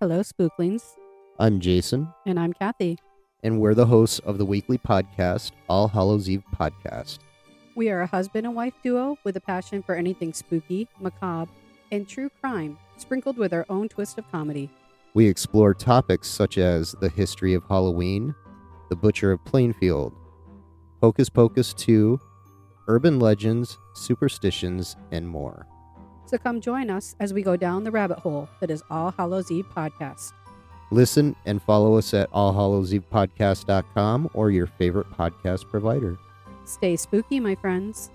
Hello, Spooklings. I'm Jason, And I'm Kathy. and we're the hosts of the weekly podcast, All Hallows Eve Podcast. We are a husband and wife duo with a passion for anything spooky, macabre, and true crime, sprinkled with our own twist of comedy. We explore topics such as the history of Halloween, the Butcher of Plainfield, Hocus Pocus 2, urban legends, superstitions, and more. So come join us as we go down the rabbit hole that is All Hallows Eve Podcast. Listen and follow us at allhallowsevepodcast.com or your favorite podcast provider. Stay spooky, my friends.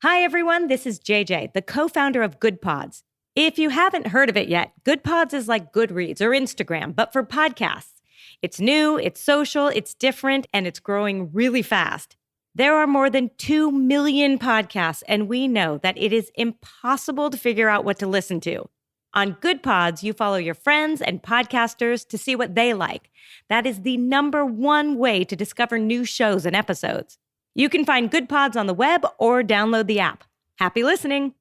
Hi, everyone. This is JJ, the co-founder of Good Pods. If you haven't heard of it yet, Good Pods is like Goodreads or Instagram, but for podcasts. It's new, it's social, it's different, and it's growing really fast. There are more than 2 million podcasts, and we know that it is impossible to figure out what to listen to. On Good Pods, you follow your friends and podcasters to see what they like. That is the #1 way to discover new shows and episodes. You can find Good Pods on the web or download the app. Happy listening.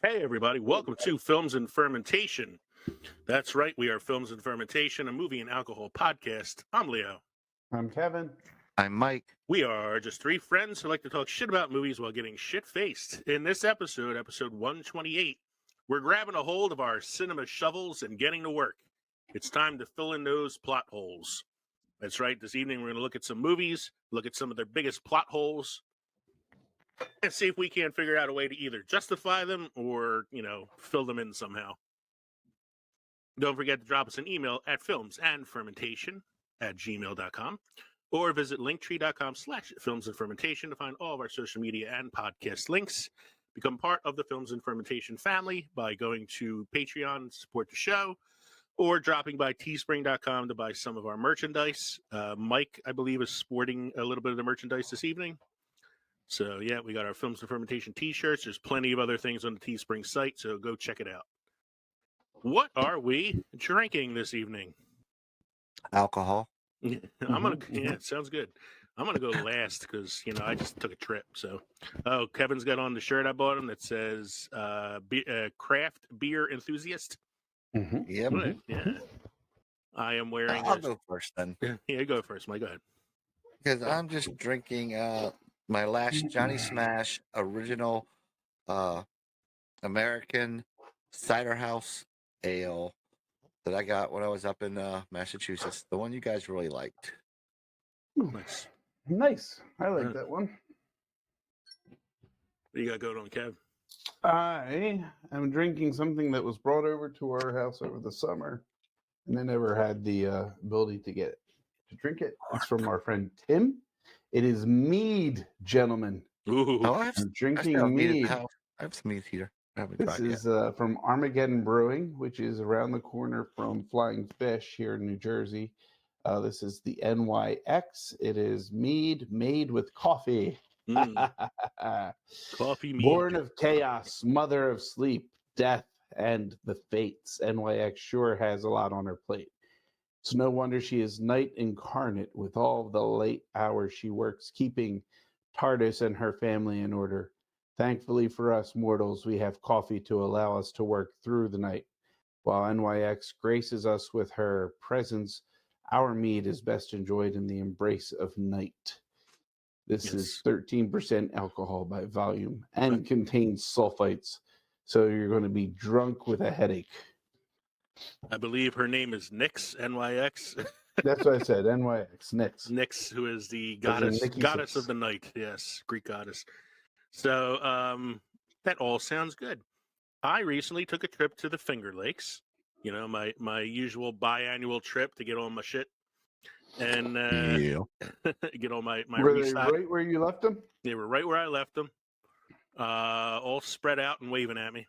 Hey, everybody. Welcome to Films and Fermentation. That's right. We are Films and Fermentation, a movie and alcohol podcast. I'm Leo. I'm Kevin. I'm Mike. We are just three friends who like to talk shit about movies while getting shit-faced. In this episode 128, we're grabbing a hold of our cinema shovels and getting to work. It's time to fill in those plot holes. That's right. This evening, we're going to look at some movies, look at some of their biggest plot holes, and see if we can't figure out a way to either justify them or, fill them in somehow. Don't forget to drop us an email at filmsandfermentation@gmail.com or visit linktree.com/filmsandfermentation to find all of our social media and podcast links. Become part of the Films and Fermentation family by going to Patreon to support the show or dropping by teespring.com to buy some of our merchandise. Mike, I believe, is sporting a little bit of the merchandise this evening. So, yeah, we got our Films and Fermentation t-shirts. There's plenty of other things on the Teespring site, so go check it out. What are we drinking this evening? Alcohol. Sounds good. I'm going to go last because, I just took a trip. So, Kevin's got on the shirt I bought him that says craft beer enthusiast. Mm-hmm. Yep. Yeah. I am wearing... I'll go first then. Yeah, go first, Mike. Go ahead. Because I'm just drinking... my last Johnny Smash original American cider house ale that I got when I was up in Massachusetts. The one you guys really liked. Nice. I like that one. What do you got going on, Kev? I am drinking something that was brought over to our house over the summer, and I never had the ability to drink it. It's from our friend Tim. It is mead, gentlemen. Ooh. Oh, I'm drinking mead. I have some mead here. This is from Armageddon Brewing, which is around the corner from Flying Fish here in New Jersey. This is the NYX. It is mead made with coffee. Coffee mead. Born of chaos, mother of sleep, death, and the fates. NYX sure has a lot on her plate. It's no wonder she is night incarnate with all the late hours she works, keeping TARDIS and her family in order. Thankfully for us mortals, we have coffee to allow us to work through the night. While NYX graces us with her presence, our mead is best enjoyed in the embrace of night. This is 13% alcohol by volume and contains sulfites, so you're going to be drunk with a headache. I believe her name is Nyx, NYX. That's what I said, NYX, Nyx. Nyx, who is the goddess of the night. Yes, Greek goddess. So that all sounds good. I recently took a trip to the Finger Lakes. You know, my usual biannual trip to get all my shit and Yeah. get all my Were they restock. right where you left them? They were right where I left them, all spread out and waving at me.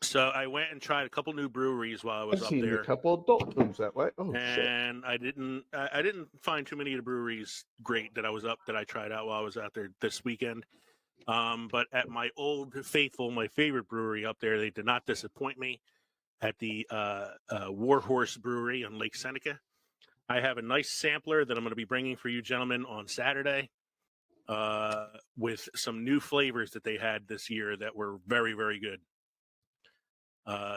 So I went and tried a couple new breweries while I was I've up seen there. a couple adult films that way. Oh shit! And I didn't find too many of the breweries great that I tried out while I was out there this weekend. But at my old faithful, my favorite brewery up there, they did not disappoint me. At the Warhorse Brewery on Lake Seneca, I have a nice sampler that I'm going to be bringing for you gentlemen on Saturday, with some new flavors that they had this year that were very, very good.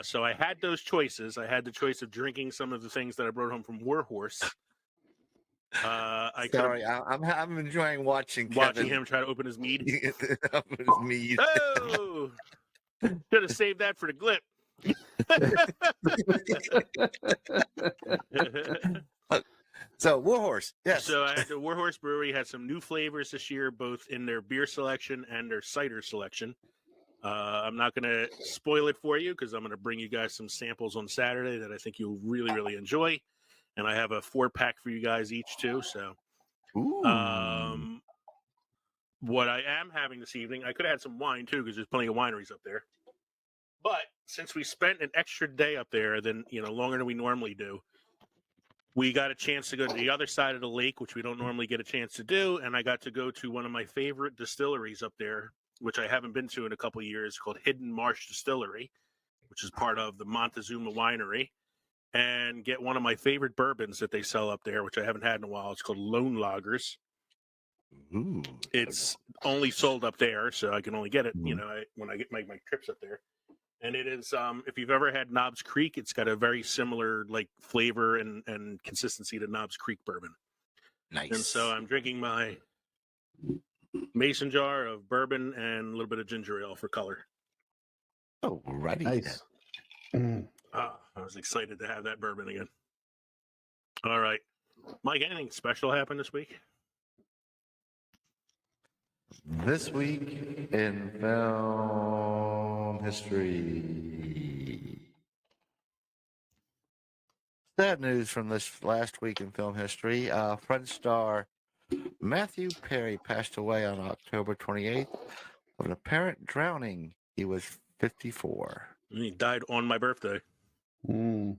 So I had those choices. I had the choice of drinking some of the things that I brought home from Warhorse. Sorry, I'm enjoying watching watching Kevin him try to open his mead. open his mead. Oh, should have saved that for the glip. So Warhorse, yes. So I had the Warhorse Brewery had some new flavors this year, both in their beer selection and their cider selection. I'm not going to spoil it for you because I'm going to bring you guys some samples on Saturday that I think you'll really, really enjoy. And I have a 4-pack for you guys each too. So, Ooh. what I am having this evening, I could have had some wine too because there's plenty of wineries up there. But since we spent an extra day up there than longer than we normally do, we got a chance to go to the other side of the lake, which we don't normally get a chance to do. And I got to go to one of my favorite distilleries up there, which I haven't been to in a couple of years, called Hidden Marsh Distillery, which is part of the Montezuma Winery, and get one of my favorite bourbons that they sell up there, which I haven't had in a while. It's called Lone Lagers. Ooh. It's only sold up there, so I can only get it, Mhm. when I get my trips up there. And it is, if you've ever had Knobs Creek, it's got a very similar flavor and consistency to Knobs Creek bourbon. Nice. And so I'm drinking my mason jar of bourbon and a little bit of ginger ale for color. Oh, righty. Nice. I was excited to have that bourbon again. All right. Mike, anything special happened this week? This week in film history. Sad news from this last week in film history. French star Matthew Perry passed away on October 28th of an apparent drowning. He was 54. He died on my birthday. Mm.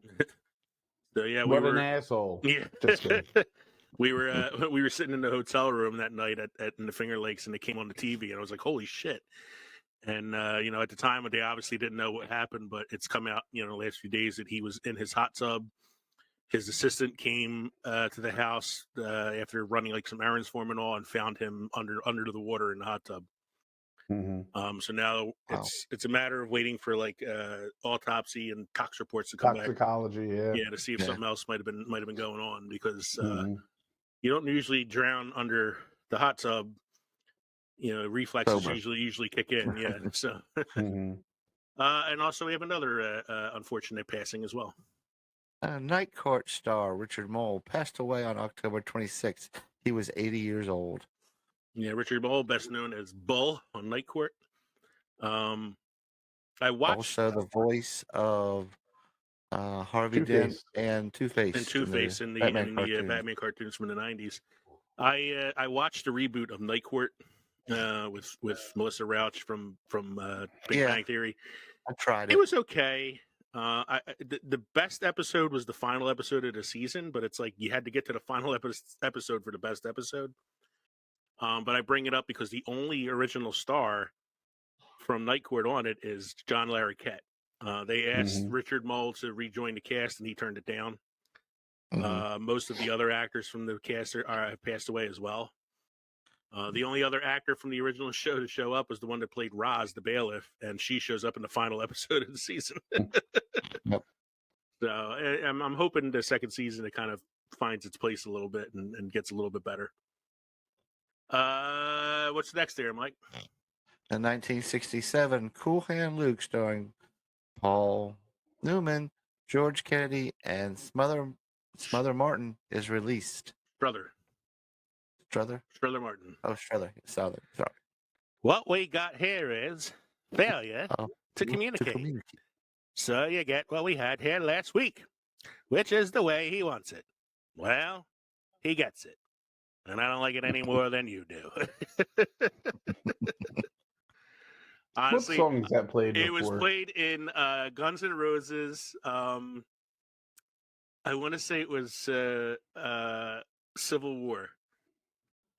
So yeah, What an asshole. Yeah. Just kidding. we were sitting in the hotel room that night in the Finger Lakes, and it came on the TV, and I was like, "Holy shit!" And at the time, they obviously didn't know what happened, but it's come out, the last few days that he was in his hot tub. His assistant came to the house after running some errands for him and all, and found him under the water in the hot tub. Mm-hmm. So now it's a matter of waiting for autopsy and tox reports to come back. Toxicology, yeah. To see if something else might have been going on, because Mm-hmm. you don't usually drown under the hot tub. Reflexes Sober. usually kick in. Yeah. So, Mm-hmm. and also we have another unfortunate passing as well. Night Court star Richard Mole passed away on October 26th. He was 80 years old. Yeah, Richard Mole, best known as Bull on Night Court. I watched Also the voice of Harvey Dent and Two-Face. And Two-Face in the Batman cartoons from the 90s. I watched the reboot of Night Court with Melissa Rauch from Big Bang Theory. I tried it. It was okay. The best episode was the final episode of the season, but it's you had to get to the final episode for the best episode. But I bring it up because the only original star from Night Court on it is John Larroquette. They asked Richard Mole to rejoin the cast, and he turned it down. Most of the other actors from the cast have passed away as well. The only other actor from the original show to show up was the one that played Roz, the bailiff, and she shows up in the final episode of the season. Yep. So I'm hoping the second season it kind of finds its place a little bit and gets a little bit better. What's next there, Mike? In 1967, Cool Hand Luke, starring Paul Newman, George Kennedy, and Smother Martin, is released. Strother Martin. Oh, Strother. Sorry. What we got here is failure to communicate. So you get what we had here last week, which is the way he wants it. Well, he gets it. And I don't like it any more than you do. Honestly, what song is that played it before? was played in Guns N' Roses. I want to say it was Civil War.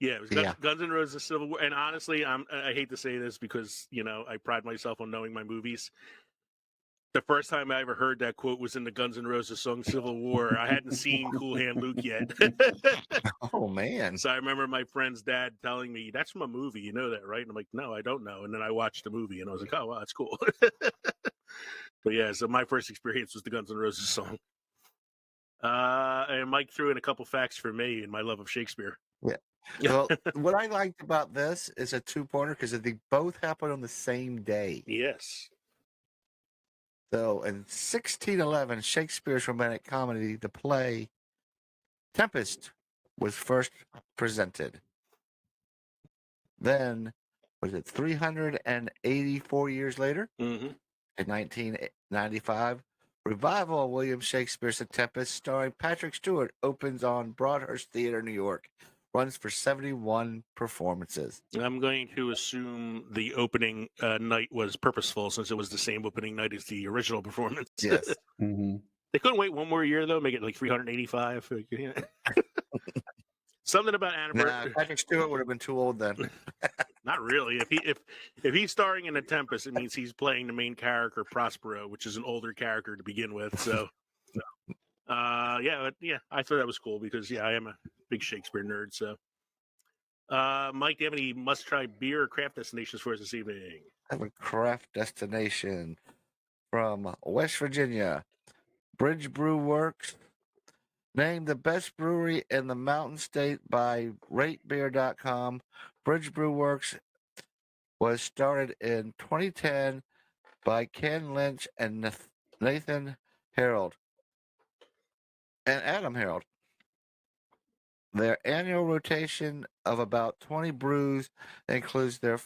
Yeah, it was Guns N' Roses Civil War. And honestly, I hate to say this because, I pride myself on knowing my movies. The first time I ever heard that quote was in the Guns N' Roses song Civil War. I hadn't seen Cool Hand Luke yet. Oh, man. So I remember my friend's dad telling me, that's from a movie. You know that, right? And I'm like, no, I don't know. And then I watched the movie and I was like, oh, wow, that's cool. But yeah, so my first experience was the Guns N' Roses song. And Mike threw in a couple facts for me and my love of Shakespeare. Yeah. Well, what I liked about this is a two-parter because they both happen on the same day. Yes. So in 1611, Shakespeare's romantic comedy, the play Tempest, was first presented. Then, was it 384 years later? Mm-hmm. In 1995, revival of William Shakespeare's The Tempest, starring Patrick Stewart, opens on Broadhurst Theater, New York. Runs for 71 performances. I'm going to assume the opening night was purposeful since it was the same opening night as the original performance. Yes. Mm-hmm. They couldn't wait one more year, though, make it like 385. Something about Nah, Patrick Stewart would have been too old then. Not really. If he's starring in The Tempest, it means he's playing the main character, Prospero, which is an older character to begin with. So, yeah, I thought that was cool because, I am a big Shakespeare nerd. So, Mike, do you have any must-try beer or craft destinations for us this evening? I have a craft destination from West Virginia. Bridge Brew Works, named the best brewery in the Mountain State by RateBeer.com. Bridge Brew Works was started in 2010 by Ken Lynch and Nathan Harold and Adam Harold. Their annual rotation of about 20 brews includes their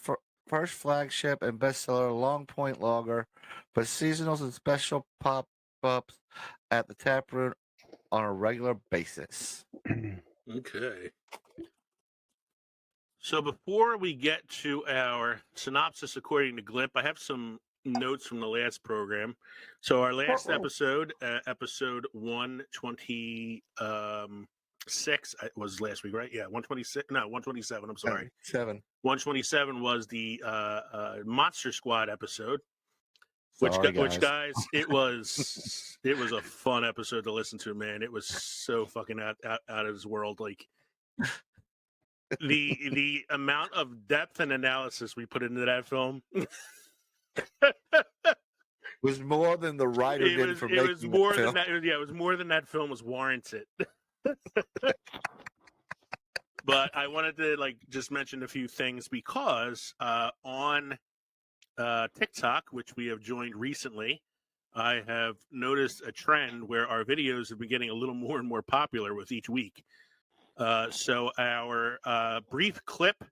first flagship and bestseller Long Point Lager, but seasonals and special pop-ups at the tap room on a regular basis. Okay. So before we get to our synopsis according to Glip, I have some notes from the last program. So our last episode, episode 126, was last week, right? Yeah, 126. No, 127. I'm sorry. 127 was the Monster Squad episode. Which guys, it was a fun episode to listen to, man. It was so fucking out of this world. Like the amount of depth and analysis we put into that film was more than the writer did for making it was more than that. Yeah, it was more than that film was warranted. But I wanted to just mention a few things because on TikTok, which we have joined recently, I have noticed a trend where our videos have been getting a little more and more popular with each week. So our brief clip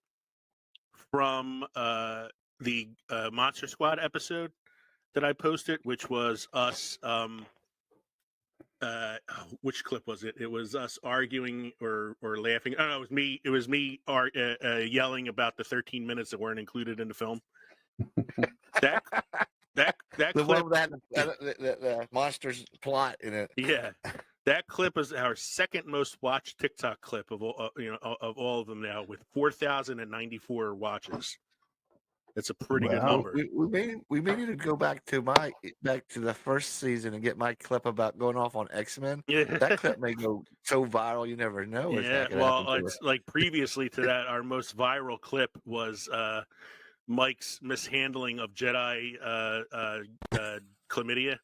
from the Monster Squad episode that I posted, which was us. Which clip was it? It was us arguing or laughing. Oh no, it was me yelling about the 13 minutes that weren't included in the film. That the clip, one that the monster's plot in it. Yeah, that clip is our second most watched TikTok clip of all of all of them now, with 4,094 watches. It's a pretty good number. We may need to go back to the first season and get my clip about going off on X-Men. Yeah. That clip may go so viral you never know. Yeah, well, it's like previously to that, our most viral clip was Mike's mishandling of Jedi chlamydia.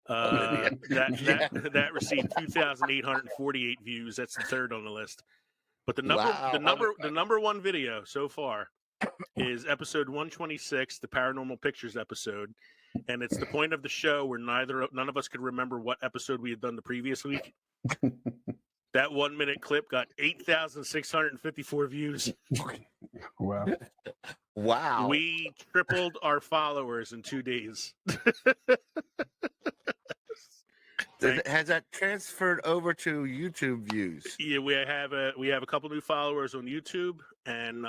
That received 2,848 views. That's the third on the list. But the number one video so far is episode 126, the Paranormal Pictures episode, and it's the point of the show where none of us could remember what episode we had done the previous week. That 1 minute clip got 8,654 views. Wow. Wow. We tripled our followers in 2 days. Has that transferred over to YouTube views? Yeah, we have a couple new followers on YouTube and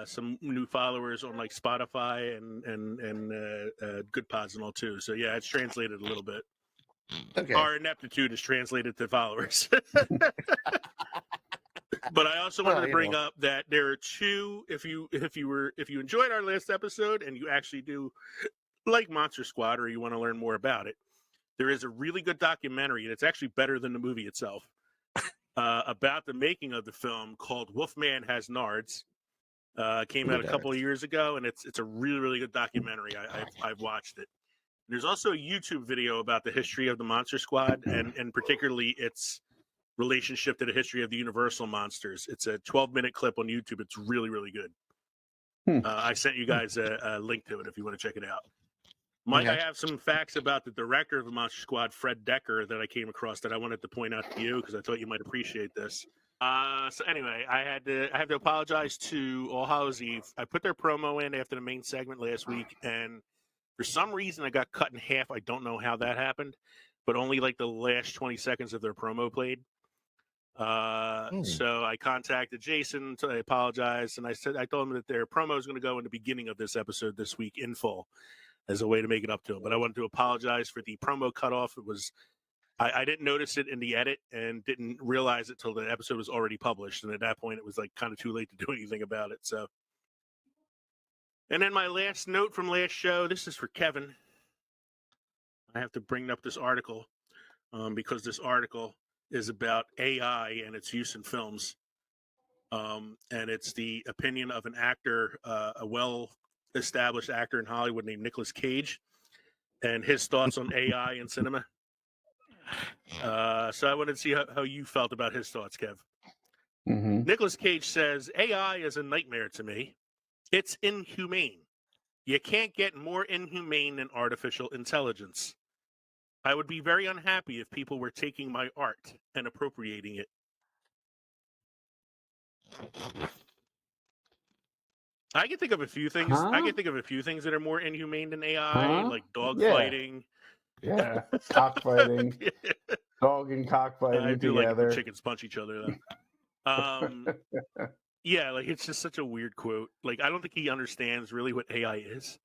some new followers on like Spotify and Good Pods and all too. So yeah, it's translated a little bit. Okay. Our ineptitude is translated to followers. But I also wanted to bring up that there are two. If you enjoyed our last episode and you actually do like Monster Squad or you want to learn more about it, there is a really good documentary, and it's actually better than the movie itself, about the making of the film called Wolfman Has Nards. Came out a couple of years ago, and it's a really, really good documentary. I've watched it. There's also a YouTube video about the history of the Monster Squad, and particularly its relationship to the history of the Universal monsters. It's a 12-minute clip on YouTube. It's really, really good. I sent you guys a link to it if you want to check it out. Mike, I have some facts about the director of the Monster Squad, Fred Decker, that I came across that I wanted to point out to you because I thought you might appreciate this. So anyway, I have to apologize to All Hallows Eve. I put their promo in after the main segment last week, and for some reason I got cut in half. I don't know how that happened, but only like the last 20 seconds of their promo played. So I contacted Jason. So I apologized, and I told him that their promo is going to go in the beginning of this episode this week in full, as a way to make it up to him. But I wanted to apologize for the promo cutoff. It was I didn't notice it in the edit and didn't realize it till the episode was already published, and at that point it was like kind of too late to do anything about it. So, and then my last note from last show. This is for Kevin. I have to bring up this article because this article is about AI and its use in films. And it's the opinion of an actor, a well-established actor in Hollywood named Nicolas Cage, and his thoughts on AI in cinema. So I wanted to see how you felt about his thoughts, Kev. Nicolas Cage says, AI is a nightmare to me. It's inhumane. You can't get more inhumane than artificial intelligence. I would be very unhappy if people were taking my art and appropriating it. I can think of a few things. I can think of a few things that are more inhumane than AI, like dog fighting. Yeah, cockfighting. Dog and cockfighting I do together. like the chickens punch each other, though. Yeah, like it's just such a weird quote. Like I don't think he understands really what AI is.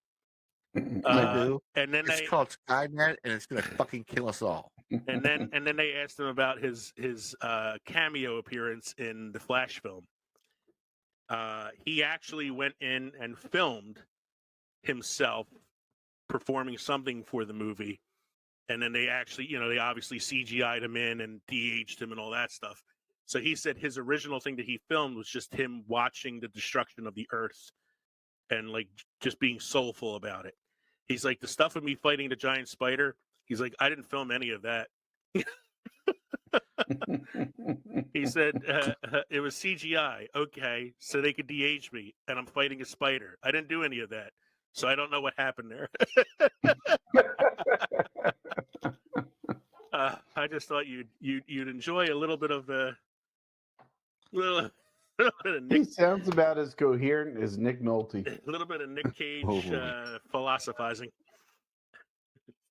I do. And then it's called Skynet, and it's gonna fucking kill us all. And then they asked him about his cameo appearance in the Flash film. He actually went in and filmed himself performing something for the movie, and then they actually, they obviously CGI'd him in and de-aged him and all that stuff. So he said his original thing that he filmed was just him watching the destruction of the Earth and like just being soulful about it. He's like, the stuff of me fighting the giant spider, he's like, I didn't film any of that. He said, it was CGI. Okay, so they could de-age me, and I'm fighting a spider. I didn't do any of that, so I don't know what happened there. I just thought you'd enjoy a little bit of little bit of Nick. He sounds about as coherent as Nick Nolte. A little bit of Nick Cage philosophizing.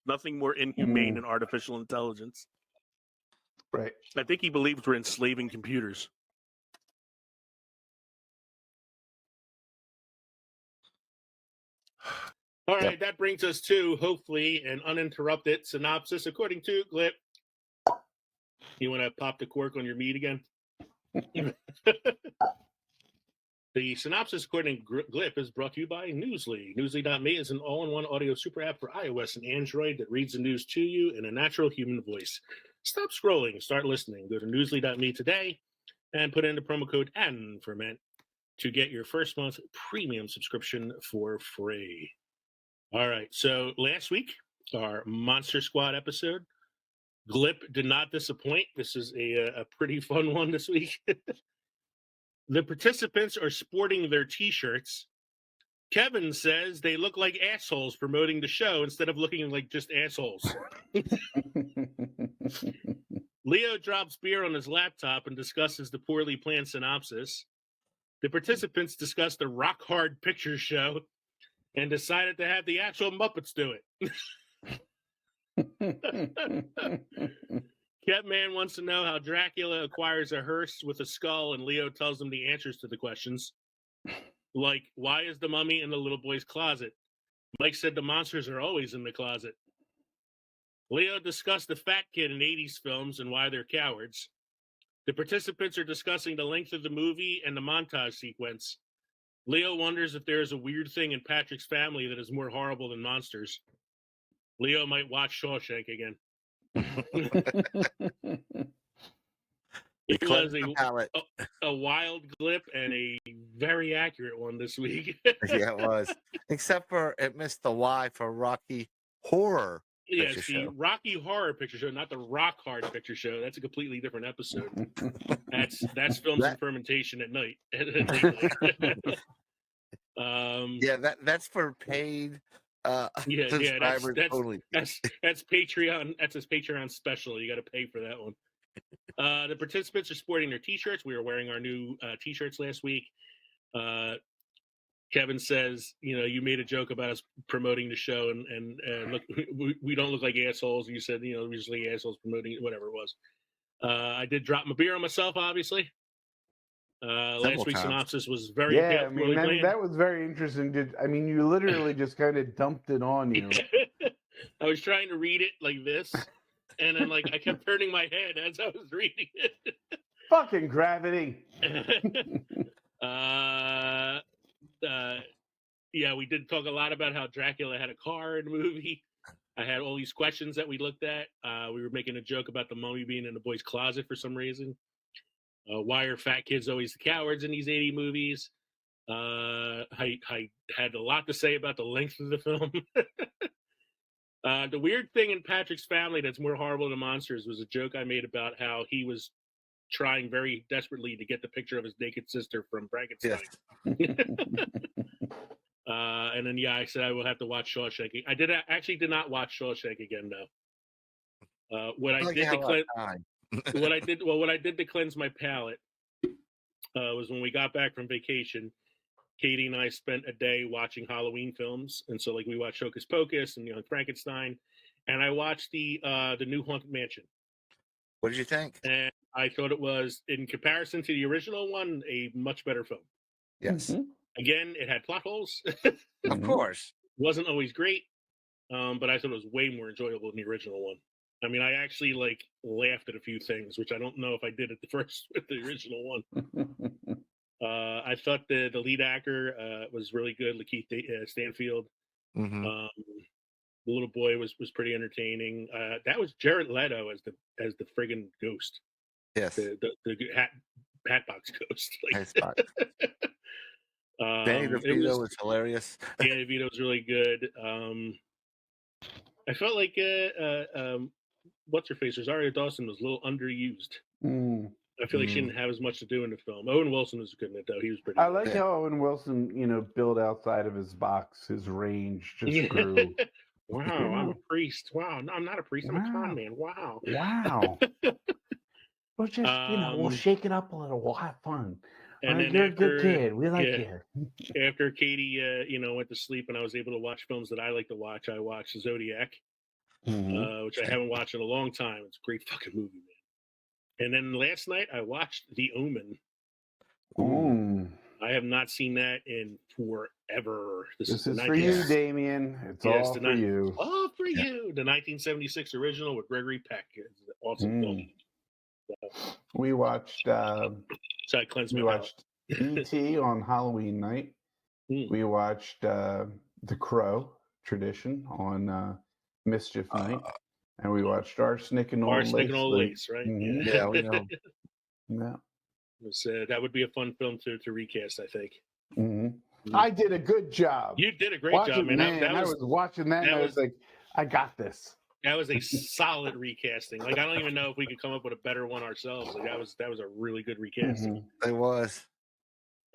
Nothing more inhumane than artificial intelligence. Right. I think he believes we're enslaving computers. All right, that brings us to, hopefully, an uninterrupted synopsis according to Glip. You want to pop the cork on your meat again? The synopsis according to Glip is brought to you by Newsly. Newsly.me is an all-in-one audio super app for iOS and Android that reads the news to you in a natural human voice. Stop scrolling, start listening. Go to Newsly.me today and put in the promo code ANFERMENT to get your first month premium subscription for free. All right, so last week, our Monster Squad episode, Glip did not disappoint. This is a pretty fun one this week. The participants are sporting their T-shirts. Kevin says they look like assholes promoting the show instead of looking like just assholes. Leo drops beer on his laptop and discusses the poorly planned synopsis. The participants discussed the Rock Hard Picture Show and decided to have the actual Muppets do it. Catman wants to know how Dracula acquires a hearse with a skull, and Leo tells him the answers to the questions. Like, why is the mummy in the little boy's closet? Mike said the monsters are always in the closet. Leo discussed the fat kid in 80s films and why they're cowards. The participants are discussing the length of the movie and the montage sequence. Leo wonders if there is a weird thing in Patrick's family that is more horrible than monsters. Leo might watch Shawshank again. It was a wild clip and a very accurate one this week. Yeah, it was. Except for it missed the Y for Rocky Horror Yeah, Picture see, Show. Rocky Horror Picture Show, not the Rock Hard Picture Show. That's a completely different episode. That's Films and Fermentation at night. Yeah, that's for paid subscribers only. That's Patreon. That's his Patreon special. You got to pay for that one. The participants are sporting their T-shirts. We were wearing our new T-shirts last week. Kevin says, you made a joke about us promoting the show, and look, we don't look like assholes. You said, we're just like assholes promoting whatever it was. I did drop my beer on myself, obviously. Last week's synopsis was very bland. That was very interesting. You literally just kind of dumped it on you. I was trying to read it like this, and then I kept turning my head as I was reading it. Fucking gravity. Yeah, we did talk a lot about how Dracula had a car in the movie. I had all these questions that we looked at. We were making a joke about the mummy being in the boy's closet for some reason. Why are fat kids always the cowards in these 80 movies? I had a lot to say about the length of the film. The weird thing in Patrick's family that's more horrible than monsters was a joke I made about how he was trying very desperately to get the picture of his naked sister from Frankenstein. Yes. And then, I said I will have to watch Shawshank. I actually did not watch Shawshank again, though. What I did to cleanse my palate was when we got back from vacation. Katie and I spent a day watching Halloween films, and so we watched Hocus Pocus and Young Frankenstein, and I watched the new Haunted Mansion. What did you think? And I thought it was, in comparison to the original one, a much better film. Yes. Mm-hmm. Again, it had plot holes. Of course. Wasn't always great, but I thought it was way more enjoyable than the original one. I actually laughed at a few things, which I don't know if I did at the first with the original one. I thought the lead actor was really good, Lakeith Stanfield. Mm-hmm. The little boy was pretty entertaining. That was Jared Leto as the friggin' ghost. Yes, the Hatbox ghost. Danny DeVito was hilarious. Danny DeVito was really good. I felt like what's her face? Rosario Dawson was a little underused. I feel like she didn't have as much to do in the film. Owen Wilson was good in it, though. He was pretty good. I like how Owen Wilson, built outside of his box. His range just grew. Wow, I'm a priest. Wow, no, I'm not a priest. I'm a con man. Wow. Wow. We'll just, we'll shake it up a little. We'll have fun. And then you're a good kid. We like you. After Katie, went to sleep and I was able to watch films that I like to watch, I watched Zodiac, which I haven't watched in a long time. It's a great fucking movie, man. And then last night I watched The Omen. Ooh. I have not seen that in forever. This is for you, Damien. It's all for you. All for you. The 1976 original with Gregory Peck. It's an awesome film. So, we watched. I cleansed we watched E.T. on Halloween night. We watched The Crow Tradition on Mischief night. And we watched Arsenic and Old Lace. Arsenic and Old Lace, right? Mm-hmm. Yeah, we know. Yeah. That would be a fun film to recast, I think. Mm-hmm. I did a good job. You did a great job, man. I was watching that, and I was like, I got this. That was a solid recasting. I don't even know if we could come up with a better one ourselves. That was a really good recasting. Mm-hmm. It was.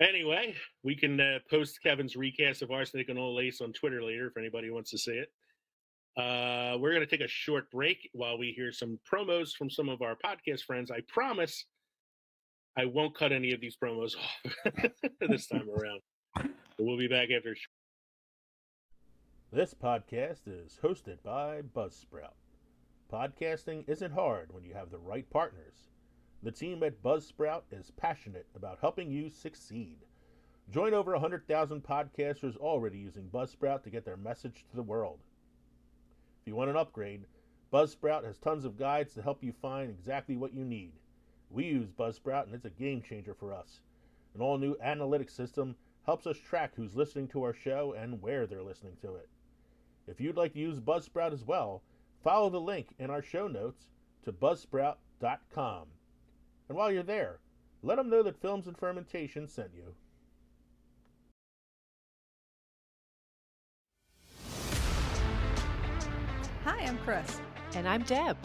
Anyway, we can post Kevin's recast of Arsenic and Old Lace on Twitter later if anybody wants to see it. We're going to take a short break while we hear some promos from some of our podcast friends. I promise I won't cut any of these promos off this time around. But we'll be back after. This podcast is hosted by Buzzsprout. Podcasting isn't hard when you have the right partners. The team at Buzzsprout is passionate about helping you succeed. Join over 100,000 podcasters already using Buzzsprout to get their message to the world. If you want an upgrade, Buzzsprout has tons of guides to help you find exactly what you need. We use Buzzsprout and it's a game changer for us. An all-new analytics system helps us track who's listening to our show and where they're listening to it. If you'd like to use Buzzsprout as well, follow the link in our show notes to buzzsprout.com. And while you're there, let them know that Films and Fermentation sent you. Hi, I'm Chris. And I'm Deb.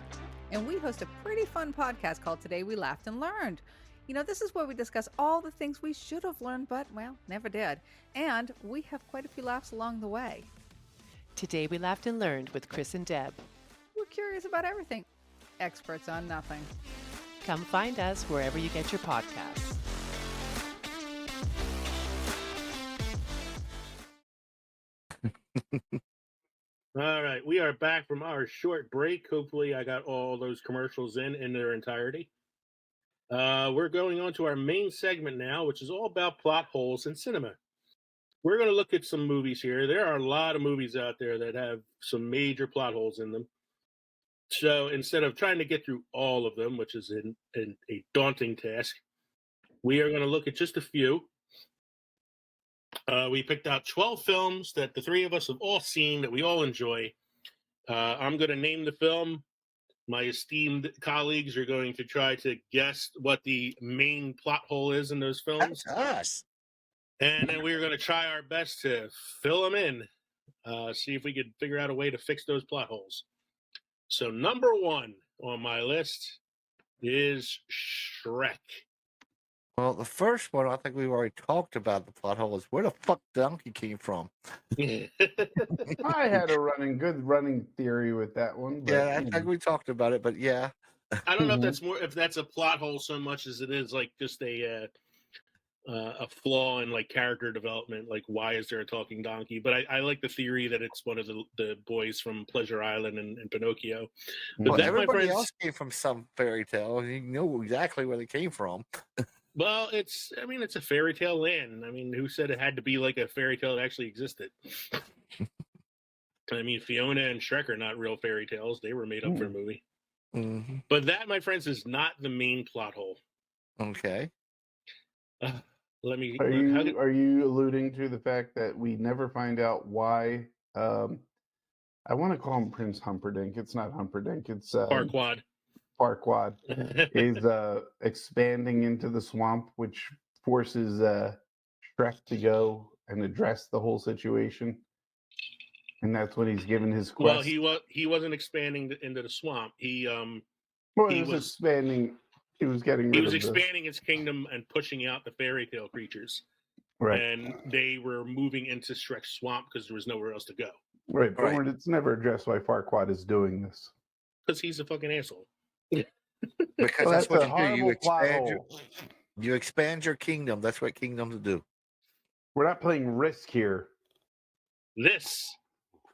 And we host a pretty fun podcast called Today We Laughed and Learned. You know, this is where we discuss all the things we should have learned, but, well, never did. And we have quite a few laughs along the way. Today we laughed and learned with Chris and Deb. We're curious about everything, experts on nothing. Come find us wherever you get your podcasts. All right, we are back from our short break. Hopefully, I got all those commercials in their entirety. We're going on to our main segment now, which is all about plot holes in cinema. We're going to look at some movies here. There are a lot of movies out there that have some major plot holes in them. So instead of trying to get through all of them, which is a daunting task, we are going to look at just a few. We picked out 12 films that the three of us have all seen that we all enjoy. I'm going to name the film. My esteemed colleagues are going to try to guess what the main plot hole is in those films. That's us. And then we're going to try our best to fill them in, see if we could figure out a way to fix those plot holes. So number one on my list is Shrek. Well, the first one, I think we've already talked about the plot hole, is where the fuck Donkey came from. I had a good running theory with that one. But, Yeah, I think we talked about it, but yeah. I don't know if that's a plot hole so much as it is like just a flaw in like character development. Like, why is there a talking donkey? But I like the theory that it's one of the boys from Pleasure Island and Pinocchio. But Well, that, everybody else came from some fairy tale, and you know exactly where they came from. Well, it's a fairy tale land. I mean, who said it had to be like a fairy tale that actually existed? I mean, Fiona and Shrek are not real fairy tales. They were made up for a movie. Mm-hmm. But that, my friends, is not the main plot hole. Okay. Let me. Are you alluding to the fact that we never find out why? I want to call him Prince Humperdinck. It's not Humperdinck. It's Farquaad. Farquaad is expanding into the swamp, which forces Shrek to go and address the whole situation. And that's when he's given his quest. Well, he wasn't expanding into the swamp. He was expanding. He was getting. He was expanding his kingdom and pushing out the fairy tale creatures. Right. And they were moving into Shrek's swamp because there was nowhere else to go. Right, but it's never addressed why Farquaad is doing this. Because he's a fucking asshole. Because that's what you do. You expand your kingdom. That's what kingdoms do. We're not playing Risk here. This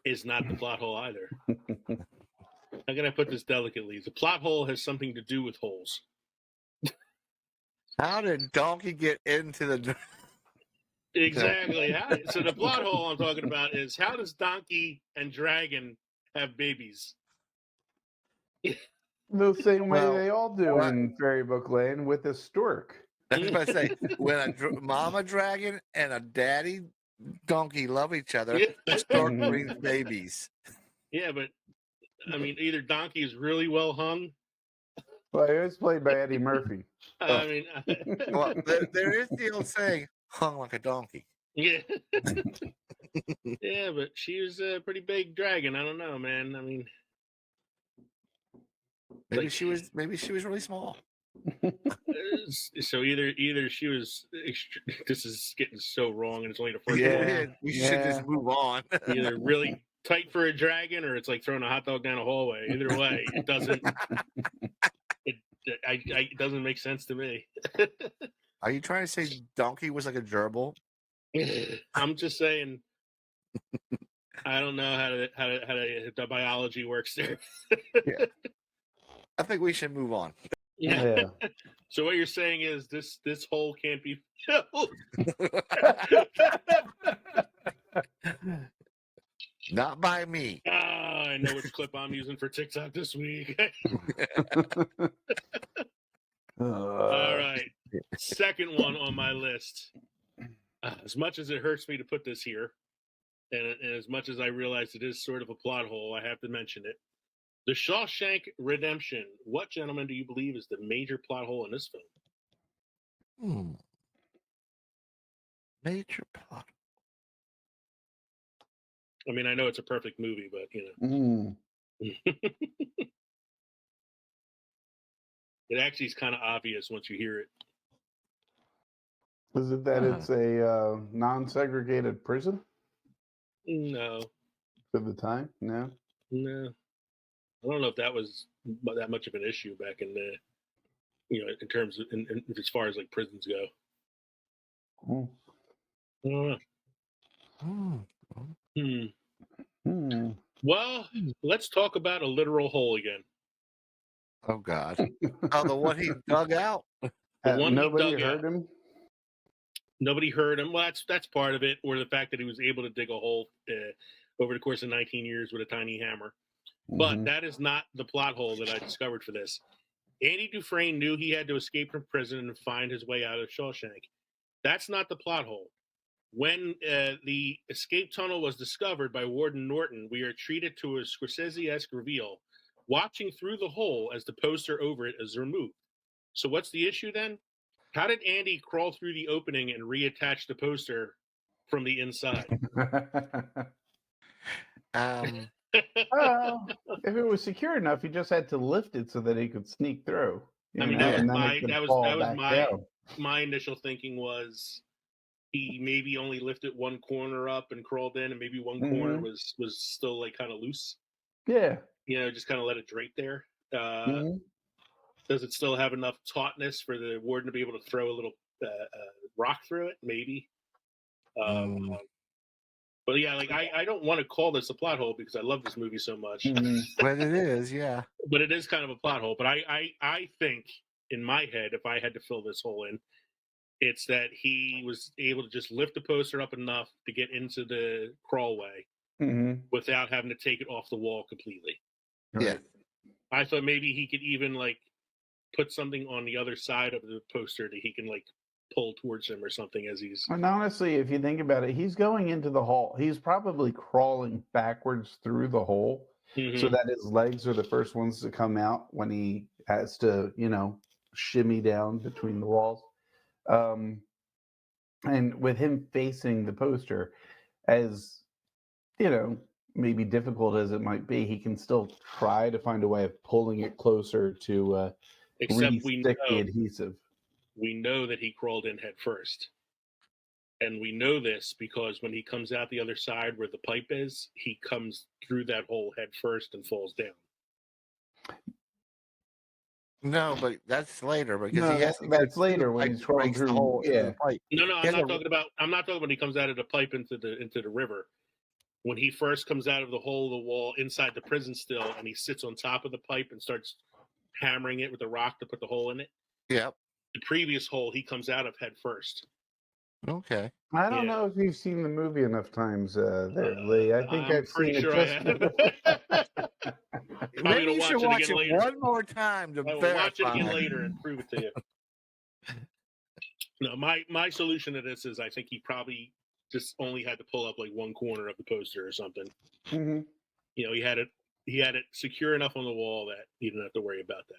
is not the plot hole either. How can I put this delicately? The plot hole has something to do with holes. How did Donkey get into the... Exactly. So the plot hole I'm talking about is, how does Donkey and Dragon have babies? The same way they all do in Fairy Book Land with a stork. That's what I say. When a mama dragon and a daddy donkey love each other, the stork brings babies. Yeah, but I mean, either Donkey is really well hung. Well, it was played by Eddie Murphy. I mean, well, there is the old saying, hung like a donkey. Yeah. Yeah, but she was a pretty big dragon. I don't know, man. I mean, maybe she was really small. So either she was. This is getting so wrong, and it's only the first. Yeah, we should just move on. Either really tight for a dragon, or it's like throwing a hot dog down a hallway. Either way, it it doesn't make sense to me. Are you trying to say donkey was like a gerbil? I'm just saying. I don't know how the biology works there. Yeah. I think we should move on. Yeah. So what you're saying is this hole can't be filled. Not by me. I know which clip I'm using for TikTok this week. All right. Second one on my list. As much as it hurts me to put this here, and as much as I realize it is sort of a plot hole, I have to mention it. The Shawshank Redemption. What, gentlemen, do you believe is the major plot hole in this film? Major plot. I mean, I know it's a perfect movie, but, you know. It actually is kind of obvious once you hear it. Is it that it's a non-segregated prison No. for the time? No. I don't know if that was that much of an issue back in the, you know, in terms of as far as like prisons go. I don't know. Well, let's talk about a literal hole again. Oh God! Oh, the one he dug out. Nobody heard him. Nobody heard him. Well, that's part of it, or the fact that he was able to dig a hole over the course of 19 years with a tiny hammer. But that is not the plot hole that I discovered for this. Andy Dufresne knew he had to escape from prison and find his way out of Shawshank. That's not the plot hole. When the escape tunnel was discovered by Warden Norton, we are treated to a Scorsese-esque reveal, watching through the hole as the poster over it is removed. So what's the issue then? How did Andy crawl through the opening and reattach the poster from the inside? If it was secure enough, he just had to lift it so that he could sneak through. I mean, that was my initial thinking was he maybe only lifted one corner up and crawled in, and maybe one corner was still like kind of loose. Yeah, you know, just kind of let it drape there. Does it still have enough tautness for the warden to be able to throw a little rock through it? Maybe. But yeah, like I don't want to call this a plot hole because I love this movie so much. But it is, yeah. But it is kind of a plot hole. But I think in my head, if I had to fill this hole in, it's that he was able to just lift the poster up enough to get into the crawlway without having to take it off the wall completely. Yeah. I thought maybe he could even like put something on the other side of the poster that he can like pull towards him or something as he's. And honestly, if you think about it, he's going into the hole. He's probably crawling backwards through the hole so that his legs are the first ones to come out when he has to, you know, shimmy down between the walls. And with him facing the poster, as you know, maybe difficult as it might be, he can still try to find a way of pulling it closer to re-stick the adhesive. We know that he crawled in head first. And we know this because when he comes out the other side where the pipe is, he comes through that hole head first and falls down. No, but that's later because that's later when he's crawling through the hole. The pipe. No, I'm not talking about when he comes out of the pipe into the river. When he first comes out of the hole of the wall inside the prison still, and he sits on top of the pipe and starts hammering it with a rock to put the hole in it. Yep. The previous hole he comes out of head first. Okay. I don't know if you've seen the movie enough times there, Lee. I think I've seen it just. Maybe you should watch it one more time to verify. Watch it again later and prove it to you. No, my solution to this is I think he probably just only had to pull up like one corner of the poster or something. You know, he had it secure enough on the wall that he didn't have to worry about that.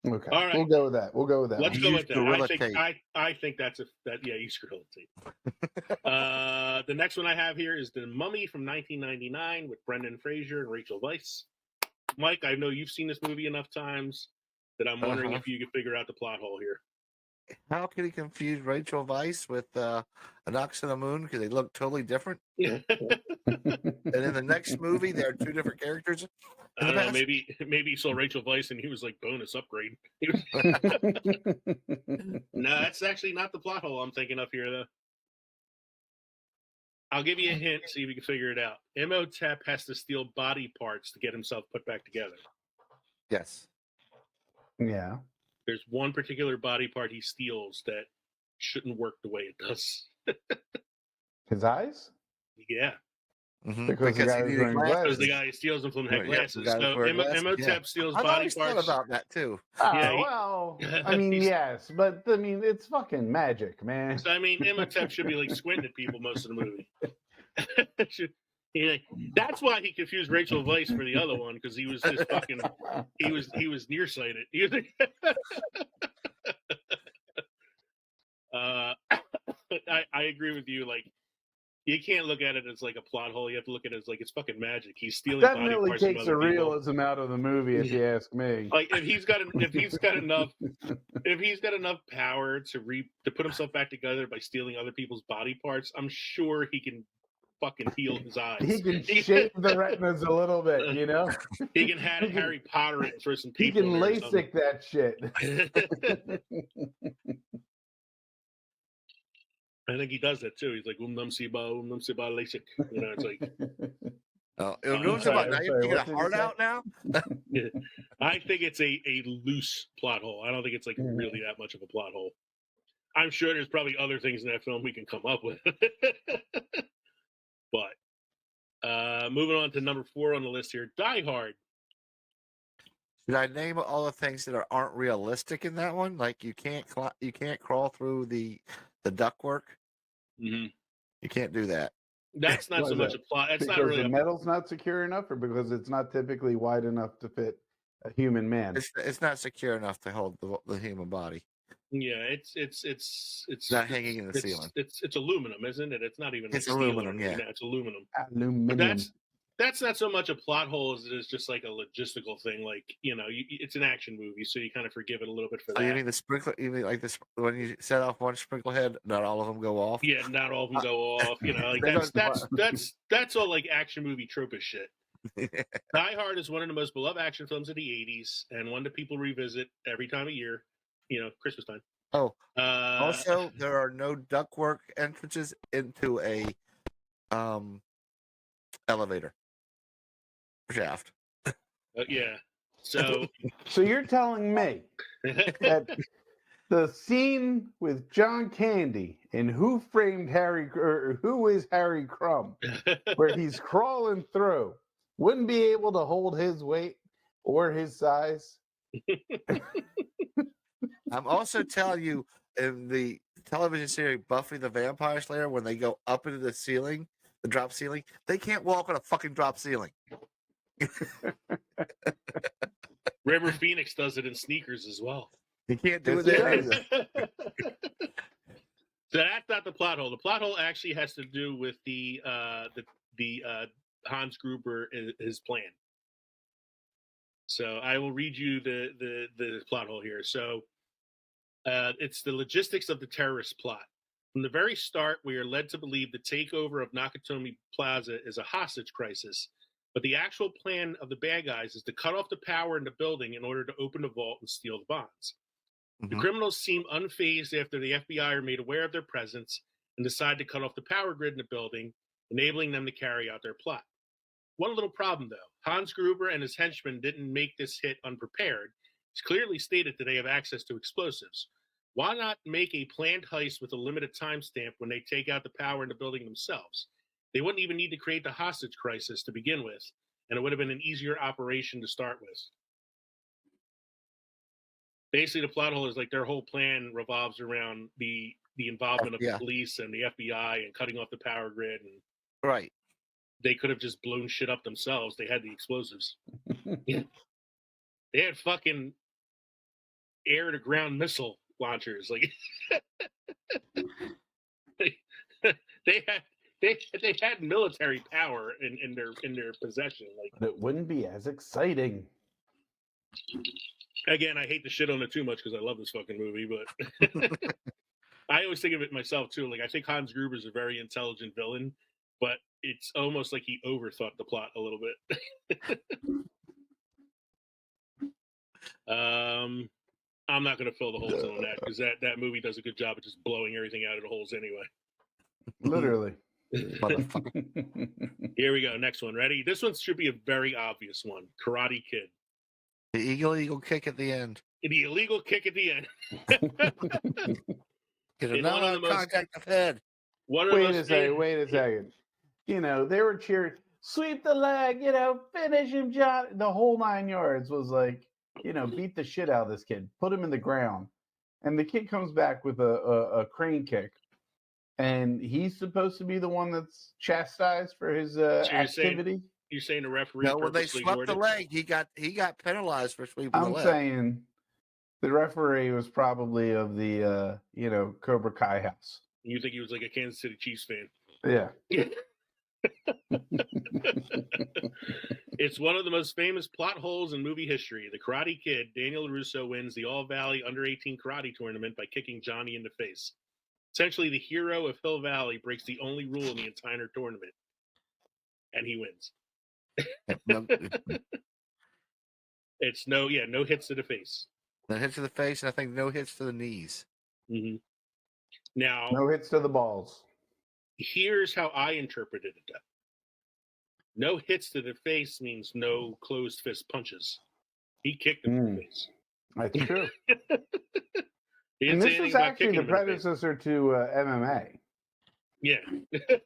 Okay, all right, we'll go with that. Let's go with that. I think that's use Gorilla Tape. The next one I have here is The Mummy from 1999 with Brendan Fraser and Rachel Weisz. Mike, I know you've seen this movie enough times that I'm wondering if you could figure out the plot hole here. How could he confuse Rachel Weisz with an Ox on the Moon because they look totally different? And in the next movie, there are two different characters. I don't know. Maybe he saw Rachel Weisz and he was like, bonus upgrade. No, that's actually not the plot hole I'm thinking of here, though. I'll give you a hint, see if you can figure it out. Imhotep has to steal body parts to get himself put back together. Yes. Yeah. There's one particular body part he steals that shouldn't work the way it does. His eyes? Yeah. Mm-hmm. Because the guy was he needed wearing glasses. Because the guy steals them from the Yeah, glasses. the guy was So wearing glasses, Imhotep steals I've body always thought parts. about that too. Oh, Yeah, well, I mean, yes, but I mean, it's fucking magic, man. So, I mean, Imhotep should be like squinting at people most of the movie. That's why he confused Rachel Weisz for the other one, because he was just fucking. He was nearsighted. I agree with you. Like, you can't look at it as like a plot hole. You have to look at it as like it's fucking magic. He's stealing body Definitely parts from takes the other people. realism out of the movie, if you ask me. Like if he's got enough power to put himself back together by stealing other people's body parts, I'm sure he can fucking heal his eyes. He can shape the retinas a little bit, you know. He can have Harry Potter it and throw some He people. can LASIK that shit. I think he does that too. He's like num si ba LASIK. You know, it's like. Oh, sorry, now you're taking a what did heart you say? out now. I think it's a loose plot hole. I don't think it's like really that much of a plot hole. I'm sure there's probably other things in that film we can come up with. But moving on to number 4 on the list here, Die Hard. Should I name all the things that aren't realistic in that one? Like you can't crawl through the ductwork. Mm-hmm. You can't do that. That's not Why so is much that? a plot. That's Because not really the metal's not secure enough, or because it's not typically wide enough to fit a human man? It's not secure enough to hold the human body. Yeah, it's not hanging in the ceiling. It's aluminum, isn't it? It's not even. It's like aluminum, steel yeah. It's aluminum. Aluminum. But that's not so much a plot hole as it is just like a logistical thing. Like it's an action movie, so you kind of forgive it a little bit for So that. you mean the sprinkler? You mean like this when you set off one sprinkler head, not all of them go off? Yeah, not all of them go off. Like that's all like action movie tropish shit. Die Hard is one of the most beloved action films of the '80s, and one that people revisit every time of year. Christmas time. Oh, also there are no ductwork entrances into a elevator shaft. Yeah. So you're telling me that the scene with John Candy in Who Framed Harry, or Who is Harry Crumb, where he's crawling through, wouldn't be able to hold his weight or his size? I'm also telling you, in the television series Buffy the Vampire Slayer, when they go up into the ceiling, the drop ceiling, they can't walk on a fucking drop ceiling. River Phoenix does it in Sneakers as well. You can't do it Yes, there. he does. So that's not the plot hole. The plot hole actually has to do with the Hans Gruber his plan. So I will read you the plot hole here. So it's the logistics of the terrorist plot. From the very start, we are led to believe the takeover of Nakatomi Plaza is a hostage crisis, but the actual plan of the bad guys is to cut off the power in the building in order to open the vault and steal the bonds. Mm-hmm. The criminals seem unfazed after the FBI are made aware of their presence and decide to cut off the power grid in the building, enabling them to carry out their plot. One little problem, though. Hans Gruber and his henchmen didn't make this hit unprepared. It's clearly stated that they have access to explosives. Why not make a planned heist with a limited timestamp when they take out the power in the building themselves? They wouldn't even need to create the hostage crisis to begin with, and it would have been an easier operation to start with. Basically, the plot hole is like their whole plan revolves around the involvement of the police and the FBI and cutting off the power grid. And right. They could have just blown shit up themselves. They had the explosives. Yeah. They had fucking air-to-ground missile launchers. Like they had military power in their possession. Like, but it wouldn't be as exciting. Again, I hate to shit on it too much because I love this fucking movie, but I always think of it myself too. Like, I think Hans Gruber is a very intelligent villain, but it's almost like he overthought the plot a little bit. I'm not going to fill the holes in on that because that movie does a good job of just blowing everything out of the holes anyway. Literally. Here we go. Next one. Ready? This one should be a very obvious one. Karate Kid. The illegal kick at the end. The illegal kick at the end. Get It's one of the most- contact the head. Wait a second. You know, they were cheering, sweep the leg, you know, finish him, John. The whole 9 yards was like, you know, beat the shit out of this kid, put him in the ground. And the kid comes back with a crane kick. And he's supposed to be the one that's chastised for his activity. You're saying the referee? No, when they purposely swept the ignored leg, he got penalized for sweeping the I'm leg. saying the referee was probably of the you know, Cobra Kai house. You think he was like a Kansas City Chiefs fan? Yeah. It's one of the most famous plot holes in movie history. The Karate Kid, Daniel LaRusso, wins the All Valley Under-18 Karate Tournament by kicking Johnny in the face. Essentially, the hero of Hill Valley breaks the only rule in the entire tournament, and he wins. It's no hits to the face. No hits to the face, and I think no hits to the knees. Mm-hmm. Now, no hits to the balls. Here's how I interpreted it. No hits to the face means no closed fist punches. He kicked him in the face. That's true. And this is actually the predecessor to MMA. Yeah.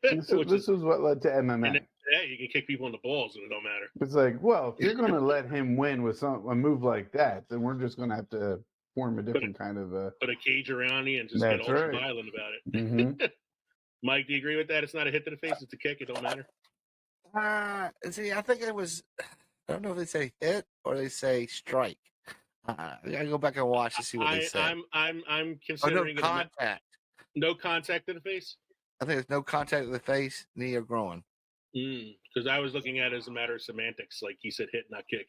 This is what led to MMA. And yeah, you can kick people in the balls and it don't matter. It's like, well, if you're going to let him win with a move like that, then we're just going to have to form a different kind of... put a cage around you and just get ultra violent about it. Mm-hmm. Mike, do you agree with that? It's not a hit to the face, it's a kick. It don't matter. See, I think it was... I don't know if they say hit or they say strike. I gotta go back and watch to see what they say. I'm considering no contact. No contact to the face? I think it's no contact with the face, knee, or groin. Because I was looking at it as a matter of semantics, like he said hit, not kick.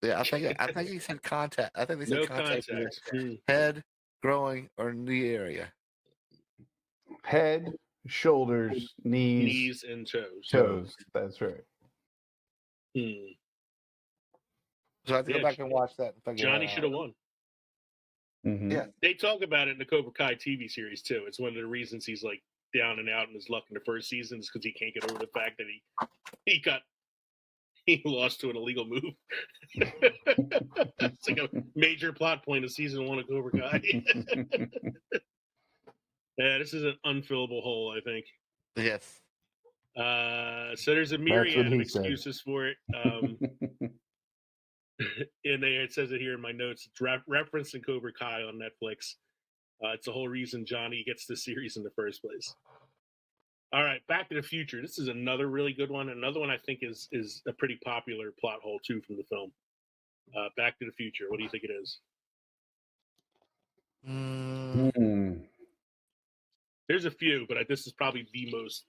Yeah, I think he said contact. I think they said no contact. Head, groin, or knee area. Head, shoulders, knees, and toes. Toes. That's right. So I have to go back and watch that. And Johnny should have won. Mm-hmm. Yeah, they talk about it in the Cobra Kai TV series too. It's one of the reasons he's like down and out in his luck in the first season is because he can't get over the fact that he lost to an illegal move. It's like a major plot point of season 1 of Cobra Kai. Yeah, this is an unfillable hole, I think. Yes. So there's a myriad of excuses for it. And it says it here in my notes. It's referenced in Cobra Kai on Netflix. It's the whole reason Johnny gets this series in the first place. All right, Back to the Future. This is another really good one. Another one I think is a pretty popular plot hole too from the film. Back to the Future. What do you think it is? There's a few, but this is probably the most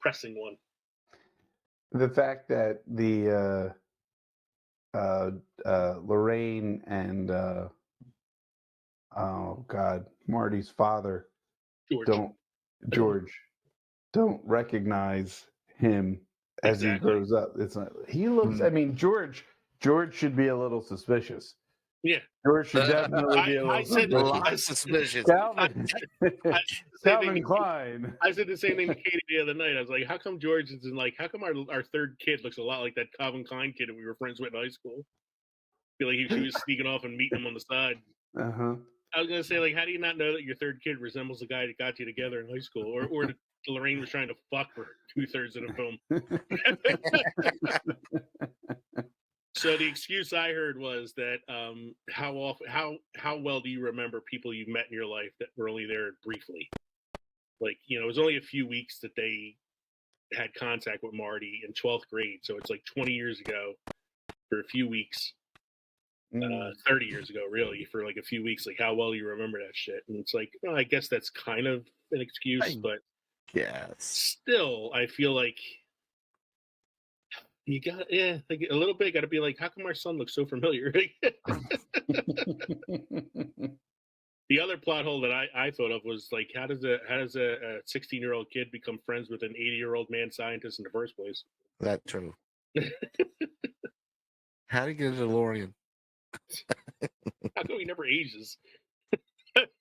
pressing one. The fact that the Lorraine and Marty's father George don't recognize him as he grows up. It's not. He looks. I mean, George should be a little suspicious. Yeah, George should definitely be a little suspicious. Calvin Klein. I said the same thing to Katie the other night. I was like, how come George is how come our third kid looks a lot like that Calvin Klein kid that we were friends with in high school? I feel like she was sneaking off and meeting him on the side. I was gonna say, like, how do you not know that your third kid resembles the guy that got you together in high school, or that Lorraine was trying to fuck for 2/3 of the film? So the excuse I heard was that how well do you remember people you met in your life that were only there briefly? Like, it was only a few weeks that they had contact with Marty in 12th grade, so it's like 20 years ago for a few weeks. 30 years ago, really, for like a few weeks. Like, how well do you remember that shit? And it's like, well, I guess that's kind of an excuse, but still, I feel like you got like a little bit got to be like, how come our son looks so familiar? The other plot hole that I thought of was like, how does a 16-year-old kid become friends with an 80-year-old man scientist in the first place? That's true. How do you get a DeLorean? How come he never ages?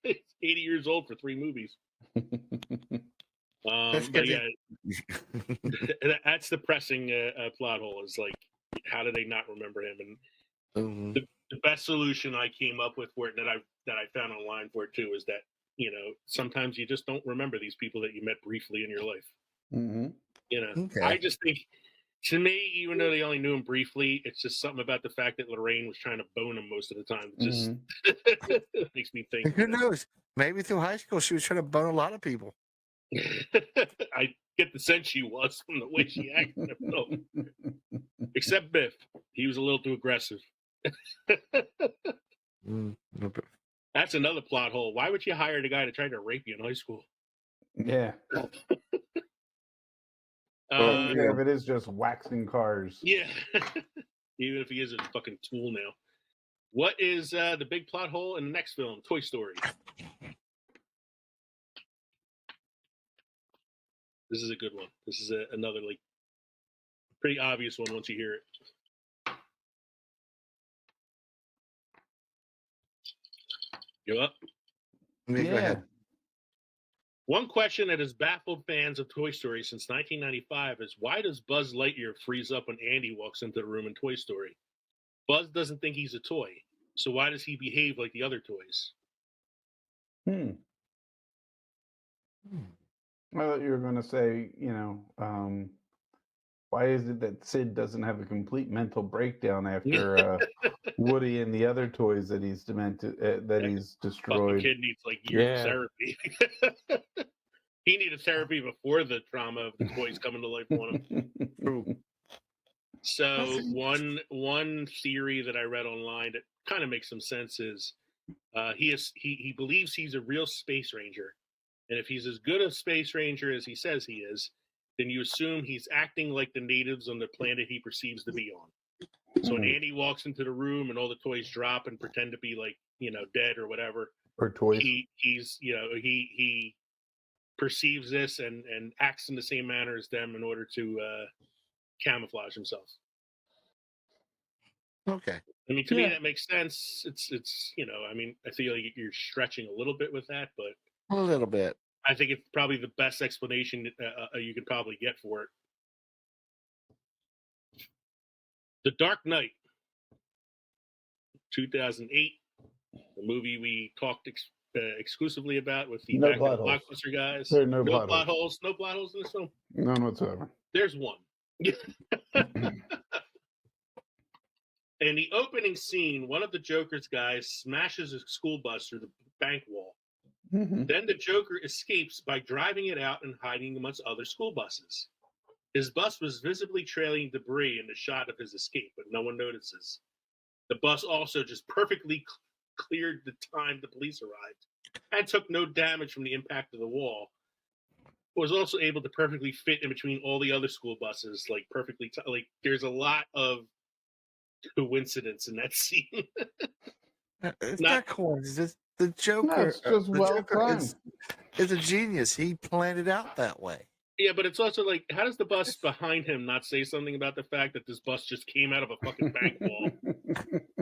He's 80 years old for 3 movies. But yeah, that's the pressing plot hole. Is like, how do they not remember him? And the best solution I came up with for it that I found online for it too is that, you know, sometimes you just don't remember these people that you met briefly in your life. Mm-hmm. You know, Okay. I just think, to me, even though they only knew him briefly, it's just something about the fact that Lorraine was trying to bone him most of the time. It just makes me think. Who knows? Maybe through high school she was trying to bone a lot of people. I get the sense she was from the way she acted in the film. Except Biff. He was a little too aggressive. That's another plot hole. Why would you hire the guy to try to rape you in high school? Yeah. If it is just waxing cars. Yeah. Even if he is a fucking tool now. What is the big plot hole in the next film, Toy Story? This is a good one. This is another, like, pretty obvious one once you hear it. You up? Go ahead. One question that has baffled fans of Toy Story since 1995 is, why does Buzz Lightyear freeze up when Andy walks into the room in Toy Story? Buzz doesn't think he's a toy, so why does he behave like the other toys? I thought you were going to say, why is it that Sid doesn't have a complete mental breakdown after Woody and the other toys that he's he's destroyed? Fucking kid needs like years of therapy. He needed therapy before the trauma of the toys coming to life on him. True. So one theory that I read online that kind of makes some sense is he believes he's a real space ranger, and if he's as good a space ranger as he says he is, then you assume he's acting like the natives on the planet he perceives to be on. So when Andy walks into the room and all the toys drop and pretend to be like, dead or whatever, or toys, he perceives this and acts in the same manner as them in order to camouflage himself. Okay. I mean, to me that makes sense. It's I mean, I feel like you're stretching a little bit with that, but a little bit. I think it's probably the best explanation you could probably get for it. The Dark Knight, 2008, the movie we talked exclusively about with the Blockbuster guys. There are no plot holes. No plot holes in this film? None whatsoever. There's one. In the opening scene, one of the Joker's guys smashes a school bus through the bank wall. Then the Joker escapes by driving it out and hiding amongst other school buses. His bus was visibly trailing debris in the shot of his escape, but no one notices. The bus also just perfectly cleared the time the police arrived and took no damage from the impact of the wall. It was also able to perfectly fit in between all the other school buses, like perfectly. There's a lot of coincidence in that scene. It's not coincidence. The Joker, no, it's just is a genius. He planned it out that way. Yeah, but it's also like, how does the bus behind him not say something about the fact that this bus just came out of a fucking bank wall,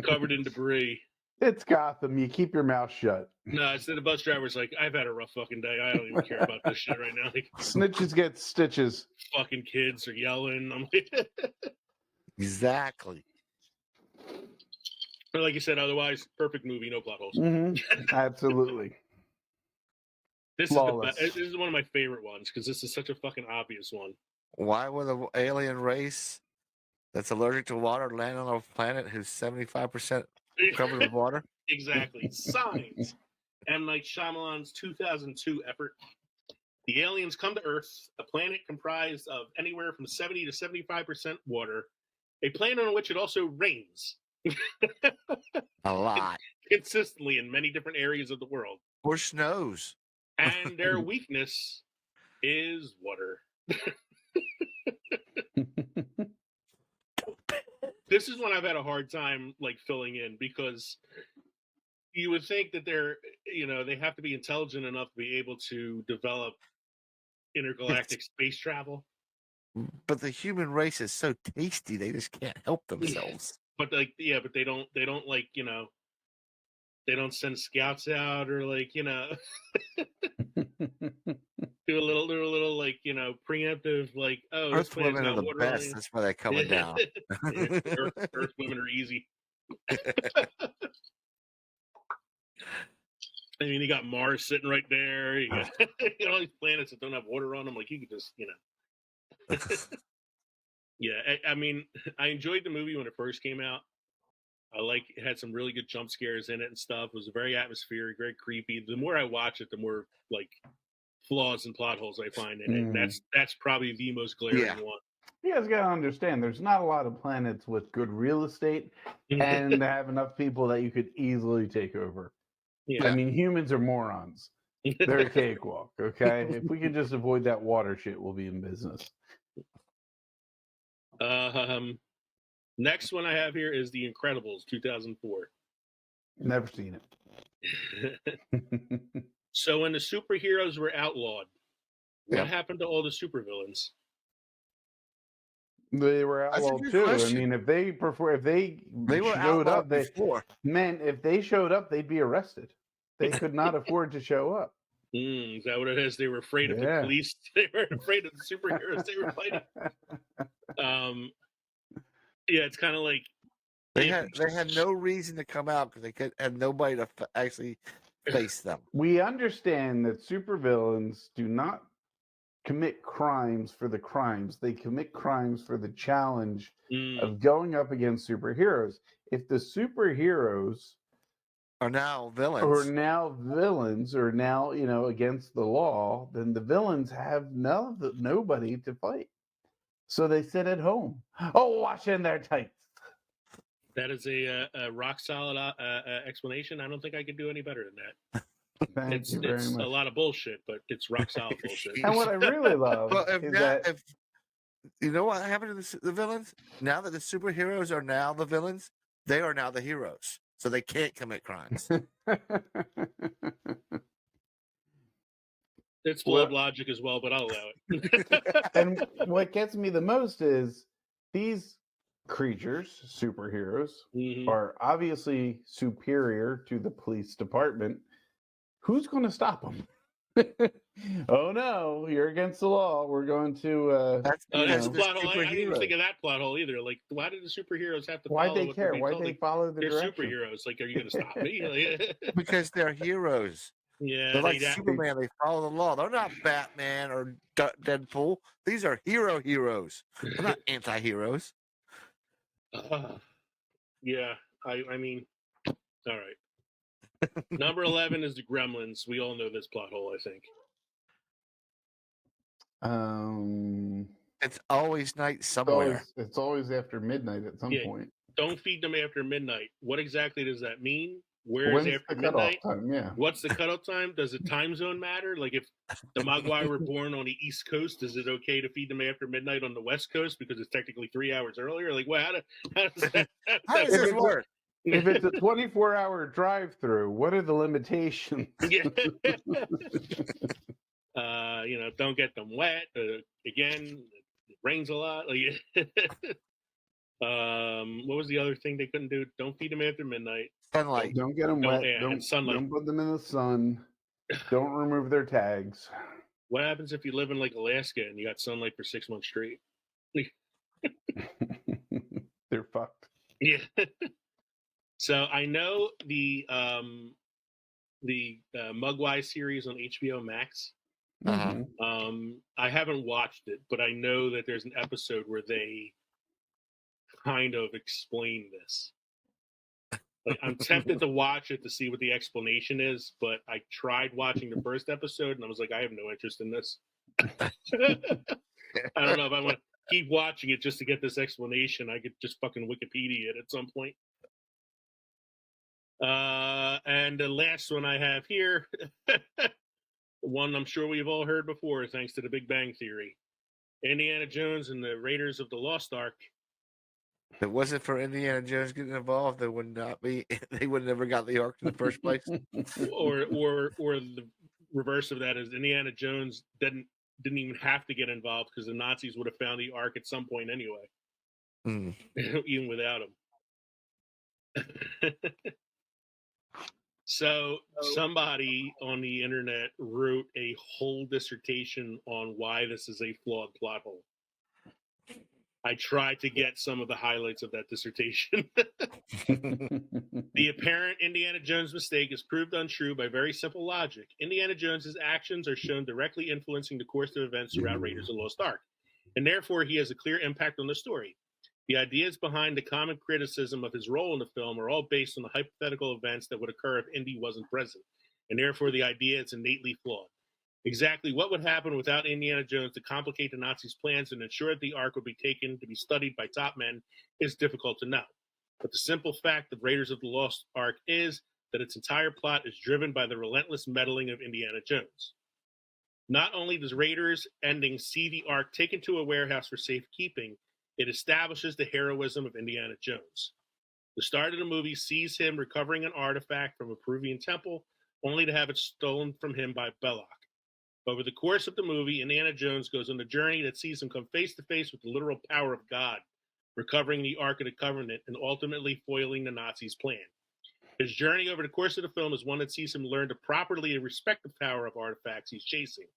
covered in debris? It's Gotham. You keep your mouth shut. No, instead the bus driver's like, I've had a rough fucking day. I don't even care about this shit right now. Like, snitches get stitches. Fucking kids are yelling. I'm like, exactly. But like you said, otherwise, perfect movie, no plot holes. Absolutely. This is one of my favorite ones because this is such a fucking obvious one. Why would an alien race that's allergic to water land on a planet who's 75% covered with water? Exactly. Signs. M. Night Shyamalan's 2002 effort. The aliens come to Earth, a planet comprised of anywhere from 70 to 75% water, a planet on which it also rains. A lot. Consistently in many different areas of the world. Or snows. And their weakness is water. This is one I've had a hard time filling in because you would think that they have to be intelligent enough to be able to develop intergalactic space travel. But the human race is so tasty, they just can't help themselves. but like, yeah, but they don't like, they don't send scouts out or like, do a little like, preemptive, like, oh, this Earth planet's women are got the water on best. it. That's why they're coming down. Yeah, Earth women are easy. I mean, you got Mars sitting right there. You got all these planets that don't have water on them. Like, you could just, Yeah, I mean, I enjoyed the movie when it first came out. It had some really good jump scares in it and stuff. It was very atmospheric, very creepy. The more I watch it, the more like flaws and plot holes I find in it. And that's probably the most glaring one. You guys gotta understand, there's not a lot of planets with good real estate and have enough people that you could easily take over. Yeah. I mean, humans are morons. They're a cakewalk, okay? If we can just avoid that water shit, we'll be in business. Next one I have here is The Incredibles, 2004. Never seen it. So when the superheroes were outlawed, what happened to all the supervillains? They were outlawed too. Question. I mean, if they were showed up, before. If they showed up, they'd be arrested. They could not afford to show up. Is that what it is? They were afraid of the police. They were afraid of the superheroes they were fighting. Yeah, it's kind of like they had no reason to come out because they had nobody to actually face them. We understand that supervillains do not commit crimes for the crimes. They commit crimes for the challenge of going up against superheroes. If the superheroes are now villains, or now against the law, then the villains have nobody to fight. So they sit at home. Oh, wash in their tights. That is a rock solid explanation. I don't think I could do any better than that. Thank you very much. A lot of bullshit, but it's rock solid bullshit. And what I really love if you know what happened to the villains? Now that the superheroes are now the villains, they are now the heroes. So they can't commit crimes. It's flawed logic as well, but I'll allow it. And what gets me the most is these creatures, superheroes, are obviously superior to the police department. Who's going to stop them? Oh no, you're against the law. We're going to. That's the plot hole. I didn't even think of that plot hole either. Like, why did the superheroes have to? Why'd they care? Why'd they follow the direction? They're superheroes. Like, are you going to stop me? Because they're heroes. Yeah, they're like Superman. They follow the law. They're not Batman or Deadpool. These are heroes. They're not anti-heroes. Yeah, I mean, all right. Number 11 is the Gremlins. We all know this plot hole, I think. It's always night somewhere. It's always after midnight at some point. Don't feed them after midnight. What exactly does that mean? Where is after midnight? What's the cutoff time? Does the time zone matter? Like, if the Mogwai were born on the East Coast, is it okay to feed them after midnight on the West Coast because it's technically 3 hours earlier? Like, well, how does this work? If it's a 24-hour drive-through, what are the limitations? Yeah. Don't get them wet. Again, it rains a lot. Like, what was the other thing they couldn't do? Don't feed them after midnight. Sunlight. Don't get them wet. Sunlight. Don't put them in the sun. Don't remove their tags. What happens if you live in like Alaska and you got sunlight for 6 months straight? They're fucked. Yeah. So I know the Mogwai series on HBO Max. I haven't watched it, but I know that there's an episode where they kind of explain this. Like, I'm tempted to watch it to see what the explanation is, but I tried watching the first episode and I was like, I have no interest in this. I don't know if I want to keep watching it just to get this explanation. I could just fucking Wikipedia it at some point. And the last one I have here, one I'm sure we've all heard before, thanks to the Big Bang Theory. Indiana Jones and the Raiders of the Lost Ark. If it wasn't for Indiana Jones getting involved, they would not be. They would have never got the Ark in the first place. or the reverse of that is Indiana Jones didn't even have to get involved because the Nazis would have found the Ark at some point anyway, even without him. So somebody on the internet wrote a whole dissertation on why this is a flawed plot hole. I tried to get some of the highlights of that dissertation. The apparent Indiana Jones mistake is proved untrue by very simple logic. Indiana Jones's actions are shown directly influencing the course of events throughout Raiders of the Lost Ark, and therefore he has a clear impact on the story. The ideas behind the common criticism of his role in the film are all based on the hypothetical events that would occur if Indy wasn't present, and therefore the idea is innately flawed. Exactly what would happen without Indiana Jones to complicate the Nazis' plans and ensure that the Ark would be taken to be studied by top men is difficult to know. But the simple fact of Raiders of the Lost Ark is that its entire plot is driven by the relentless meddling of Indiana Jones. Not only does Raiders' ending see the Ark taken to a warehouse for safekeeping, it establishes the heroism of Indiana Jones. The start of the movie sees him recovering an artifact from a Peruvian temple, only to have it stolen from him by Belloc. Over the course of the movie, Indiana Jones goes on a journey that sees him come face to face with the literal power of God, recovering the Ark of the Covenant and ultimately foiling the Nazis' plan. His journey over the course of the film is one that sees him learn to properly respect the power of artifacts he's chasing,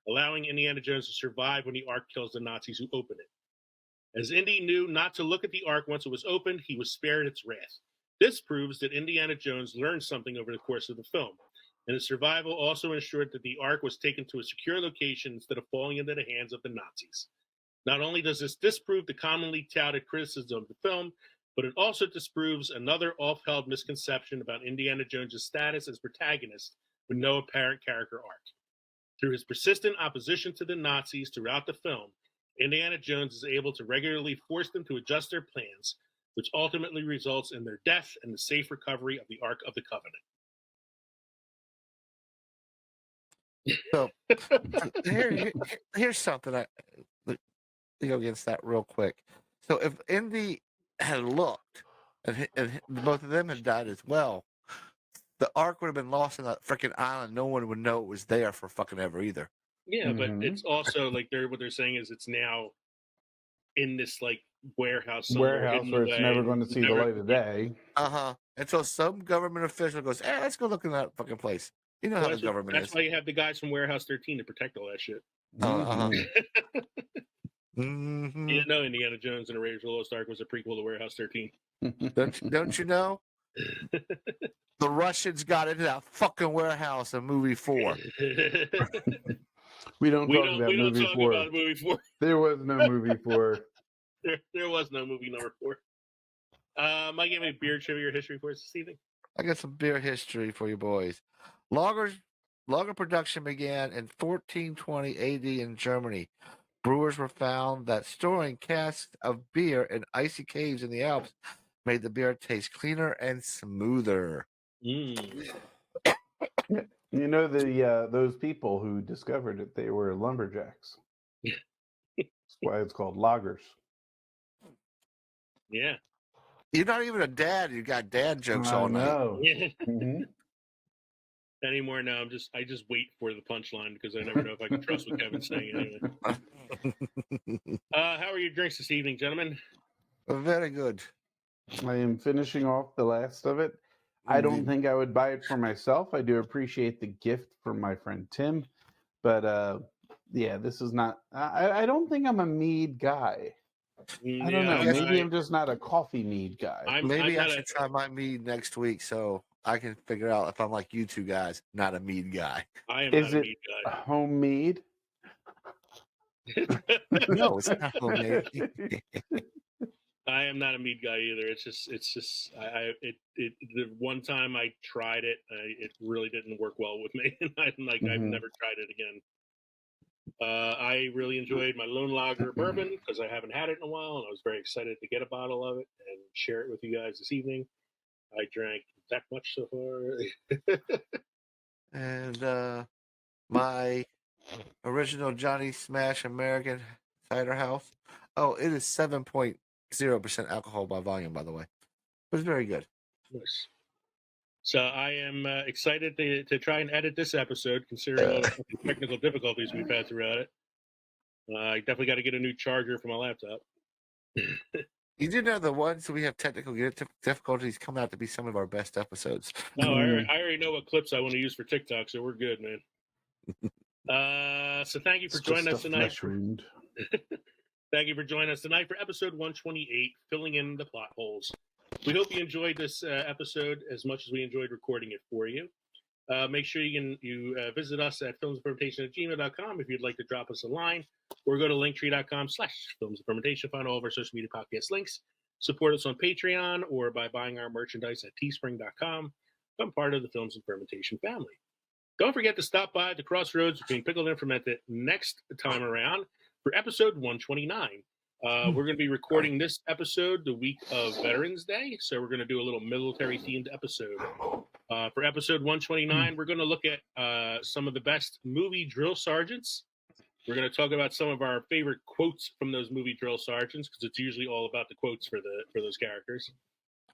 allowing Indiana Jones to survive when the Ark kills the Nazis who open it. As Indy knew not to look at the Ark once it was opened, he was spared its wrath. This proves that Indiana Jones learned something over the course of the film, and his survival also ensured that the Ark was taken to a secure location instead of falling into the hands of the Nazis. Not only does this disprove the commonly touted criticism of the film, but it also disproves another oft-held misconception about Indiana Jones' status as protagonist with no apparent character arc. Through his persistent opposition to the Nazis throughout the film, Indiana Jones is able to regularly force them to adjust their plans, which ultimately results in their death and the safe recovery of the Ark of the Covenant. So here's something I go against that real quick. So if Indy had looked and both of them had died as well, the Ark would have been lost on that freaking island. No one would know it was there for fucking ever either. Yeah, but it's also like what they're saying is it's now in this like warehouse somewhere. Warehouse where it's never going to see the light of day. And so some government official goes, "Hey, let's go look in that fucking place." You know how the government is. That's why you have the guys from Warehouse 13 to protect all that shit. Mm-hmm. You didn't know Indiana Jones and the Raiders of the Lost Ark was a prequel to Warehouse 13. Don't you know? The Russians got into that fucking warehouse in movie 4. We don't talk about movie 4. There was no movie 4. There was no movie number 4. Mike, you have any beer trivia or history for us this evening? I got some beer history for you boys. Lager production began in 1420 AD in Germany. Brewers were found that storing casks of beer in icy caves in the Alps made the beer taste cleaner and smoother. You know, those people who discovered it, they were lumberjacks. That's why it's called lagers. Yeah. You're not even a dad. You got dad jokes all night. Mm-hmm. Anymore now, I just wait for the punchline because I never know if I can trust what Kevin's saying anyway. How are your drinks this evening, gentlemen? Very good. I am finishing off the last of it. I don't think I would buy it for myself. I do appreciate the gift from my friend Tim, but yeah, this is not. I don't think I'm a mead guy. I don't know. Maybe I'm just not a coffee mead guy. Maybe I should try my mead next week so I can figure out if I'm like you two guys, not a mead guy. I am not a mead guy. Homemade? No, it's not homemade. I am not a mead guy either. It's just the one time I tried it, it really didn't work well with me. I've never tried it again. I really enjoyed my Lone Lager bourbon because I haven't had it in a while, and I was very excited to get a bottle of it and share it with you guys this evening. I drank that much so far. And my original Johnny Smash American Cider House. Oh, it is 7.0% alcohol by volume, by the way. It was very good. Nice. So I am excited to try and edit this episode, considering all the technical difficulties we've had throughout it. I definitely got to get a new charger for my laptop. You do know the ones we have technical difficulties come out to be some of our best episodes. No, I already know what clips I want to use for TikTok, so we're good, man. So thank you for joining us tonight. Thank you for joining us tonight for episode 128, Filling in the Plot Holes. We hope you enjoyed this episode as much as we enjoyed recording it for you. Make sure you visit us at filmsandfermentation@gmail.com if you'd like to drop us a line, or go to linktree.com/filmsandfermentation. Find all of our social media podcast links. Support us on Patreon or by buying our merchandise at teespring.com. Become part of the Films and Fermentation family. Don't forget to stop by at the crossroads between pickled and fermented next time around for episode 129. We're going to be recording this episode the week of Veterans Day, so we're going to do a little military-themed episode. For episode 129, we're going to look at some of the best movie drill sergeants. We're going to talk about some of our favorite quotes from those movie drill sergeants, because it's usually all about the quotes for those characters.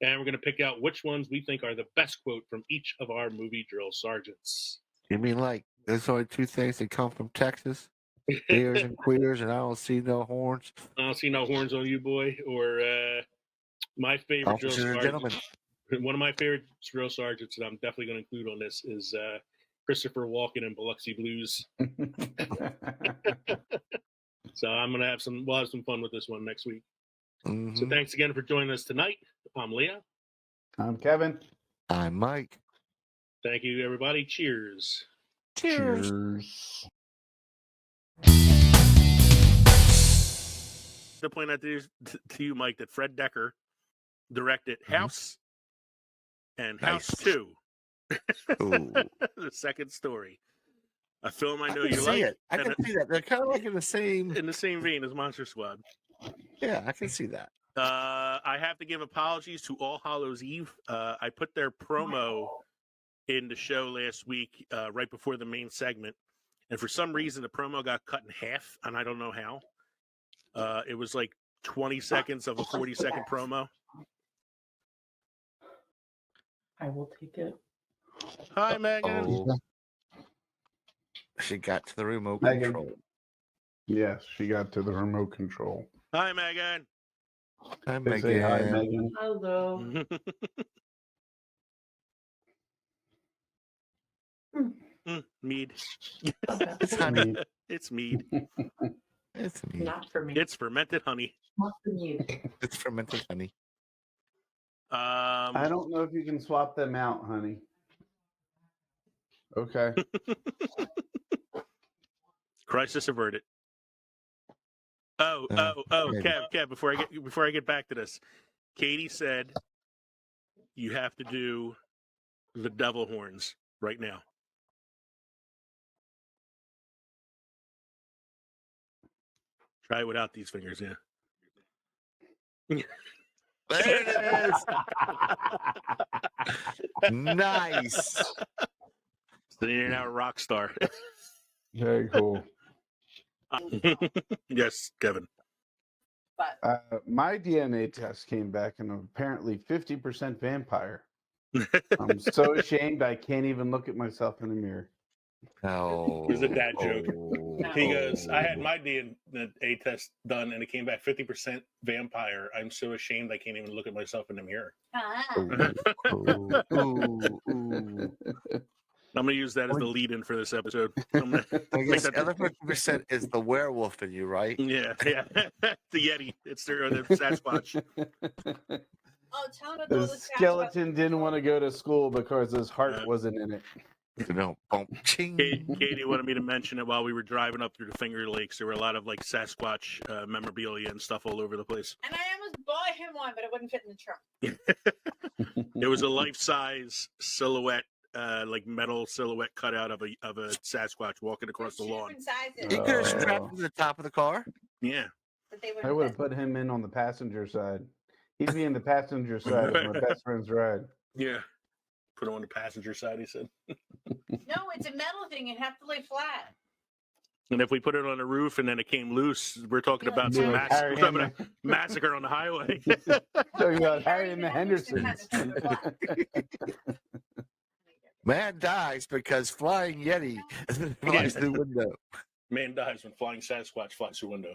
And we're going to pick out which ones we think are the best quote from each of our movie drill sergeants. You mean like there's only two things that come from Texas? Beers and queers, and I don't see no horns. I don't see no horns on you, boy. Or my favorite drill sergeant. One of my favorite drill sergeants that I'm definitely going to include on this is Christopher Walken in Biloxi Blues. So we'll have some fun with this one next week. Mm-hmm. So thanks again for joining us tonight. I'm Leah. I'm Kevin. I'm Mike. Thank you, everybody. Cheers. Cheers. To point out to you, Mike, that Fred Decker directed House and House 2. The second story. A film I know you like. I can see that. They're kind of like in the same vein as Monster Squad. Yeah, I can see that. I have to give apologies to All Hallows Eve. I put their promo in the show last week, right before the main segment, and for some reason the promo got cut in half, and I don't know how. It was like 20 seconds of a 40-second promo. I will take it. Hi, Megan. Oh. She got to the remote control. Yes, she got to the remote control. Hi, Megan. Hi, Megan. Say hi, Megan. Hello. Mead. It's honey. It's mead. It's mead. Not for me. It's fermented honey. Not for you. It's fermented honey. I don't know if you can swap them out, honey. Okay. Crisis averted. Kev, before I get back to this, Katie said you have to do the devil horns right now. Try it without these fingers, yeah. There it is. Nice. So you're now a rock star. Very cool. Yes, Kevin. My DNA test came back and I'm apparently 50% vampire. I'm so ashamed I can't even look at myself in the mirror. Oh, it was a dad joke. He goes, I had my DNA test done and it came back 50% vampire. I'm so ashamed I can't even look at myself in the mirror. I'm going to use that as the lead-in for this episode. I guess the other 50% is the werewolf in you, right? Yeah. The Yeti. It's the Sasquatch. The skeleton didn't want to go to school because his heart wasn't in it. No, Katie wanted me to mention it while we were driving up through the Finger Lakes. There were a lot of like Sasquatch memorabilia and stuff all over the place. And I almost bought him one, but it wouldn't fit in the trunk. It was a life-size silhouette, like metal silhouette cutout of a Sasquatch walking across the lawn. You could have strapped him to the top of the car. Yeah. I would have put him in on the passenger side. He'd be in the passenger side of my best friend's ride. Yeah. Put him on the passenger side, he said. No, it's a metal thing. You have to lay flat. And if we put it on the roof and then it came loose, we're talking about some massacre on the highway. Talking about Harry and the Hendersons. Man dies because flying Yeti flies through the window. Man dies when flying Sasquatch flies through window.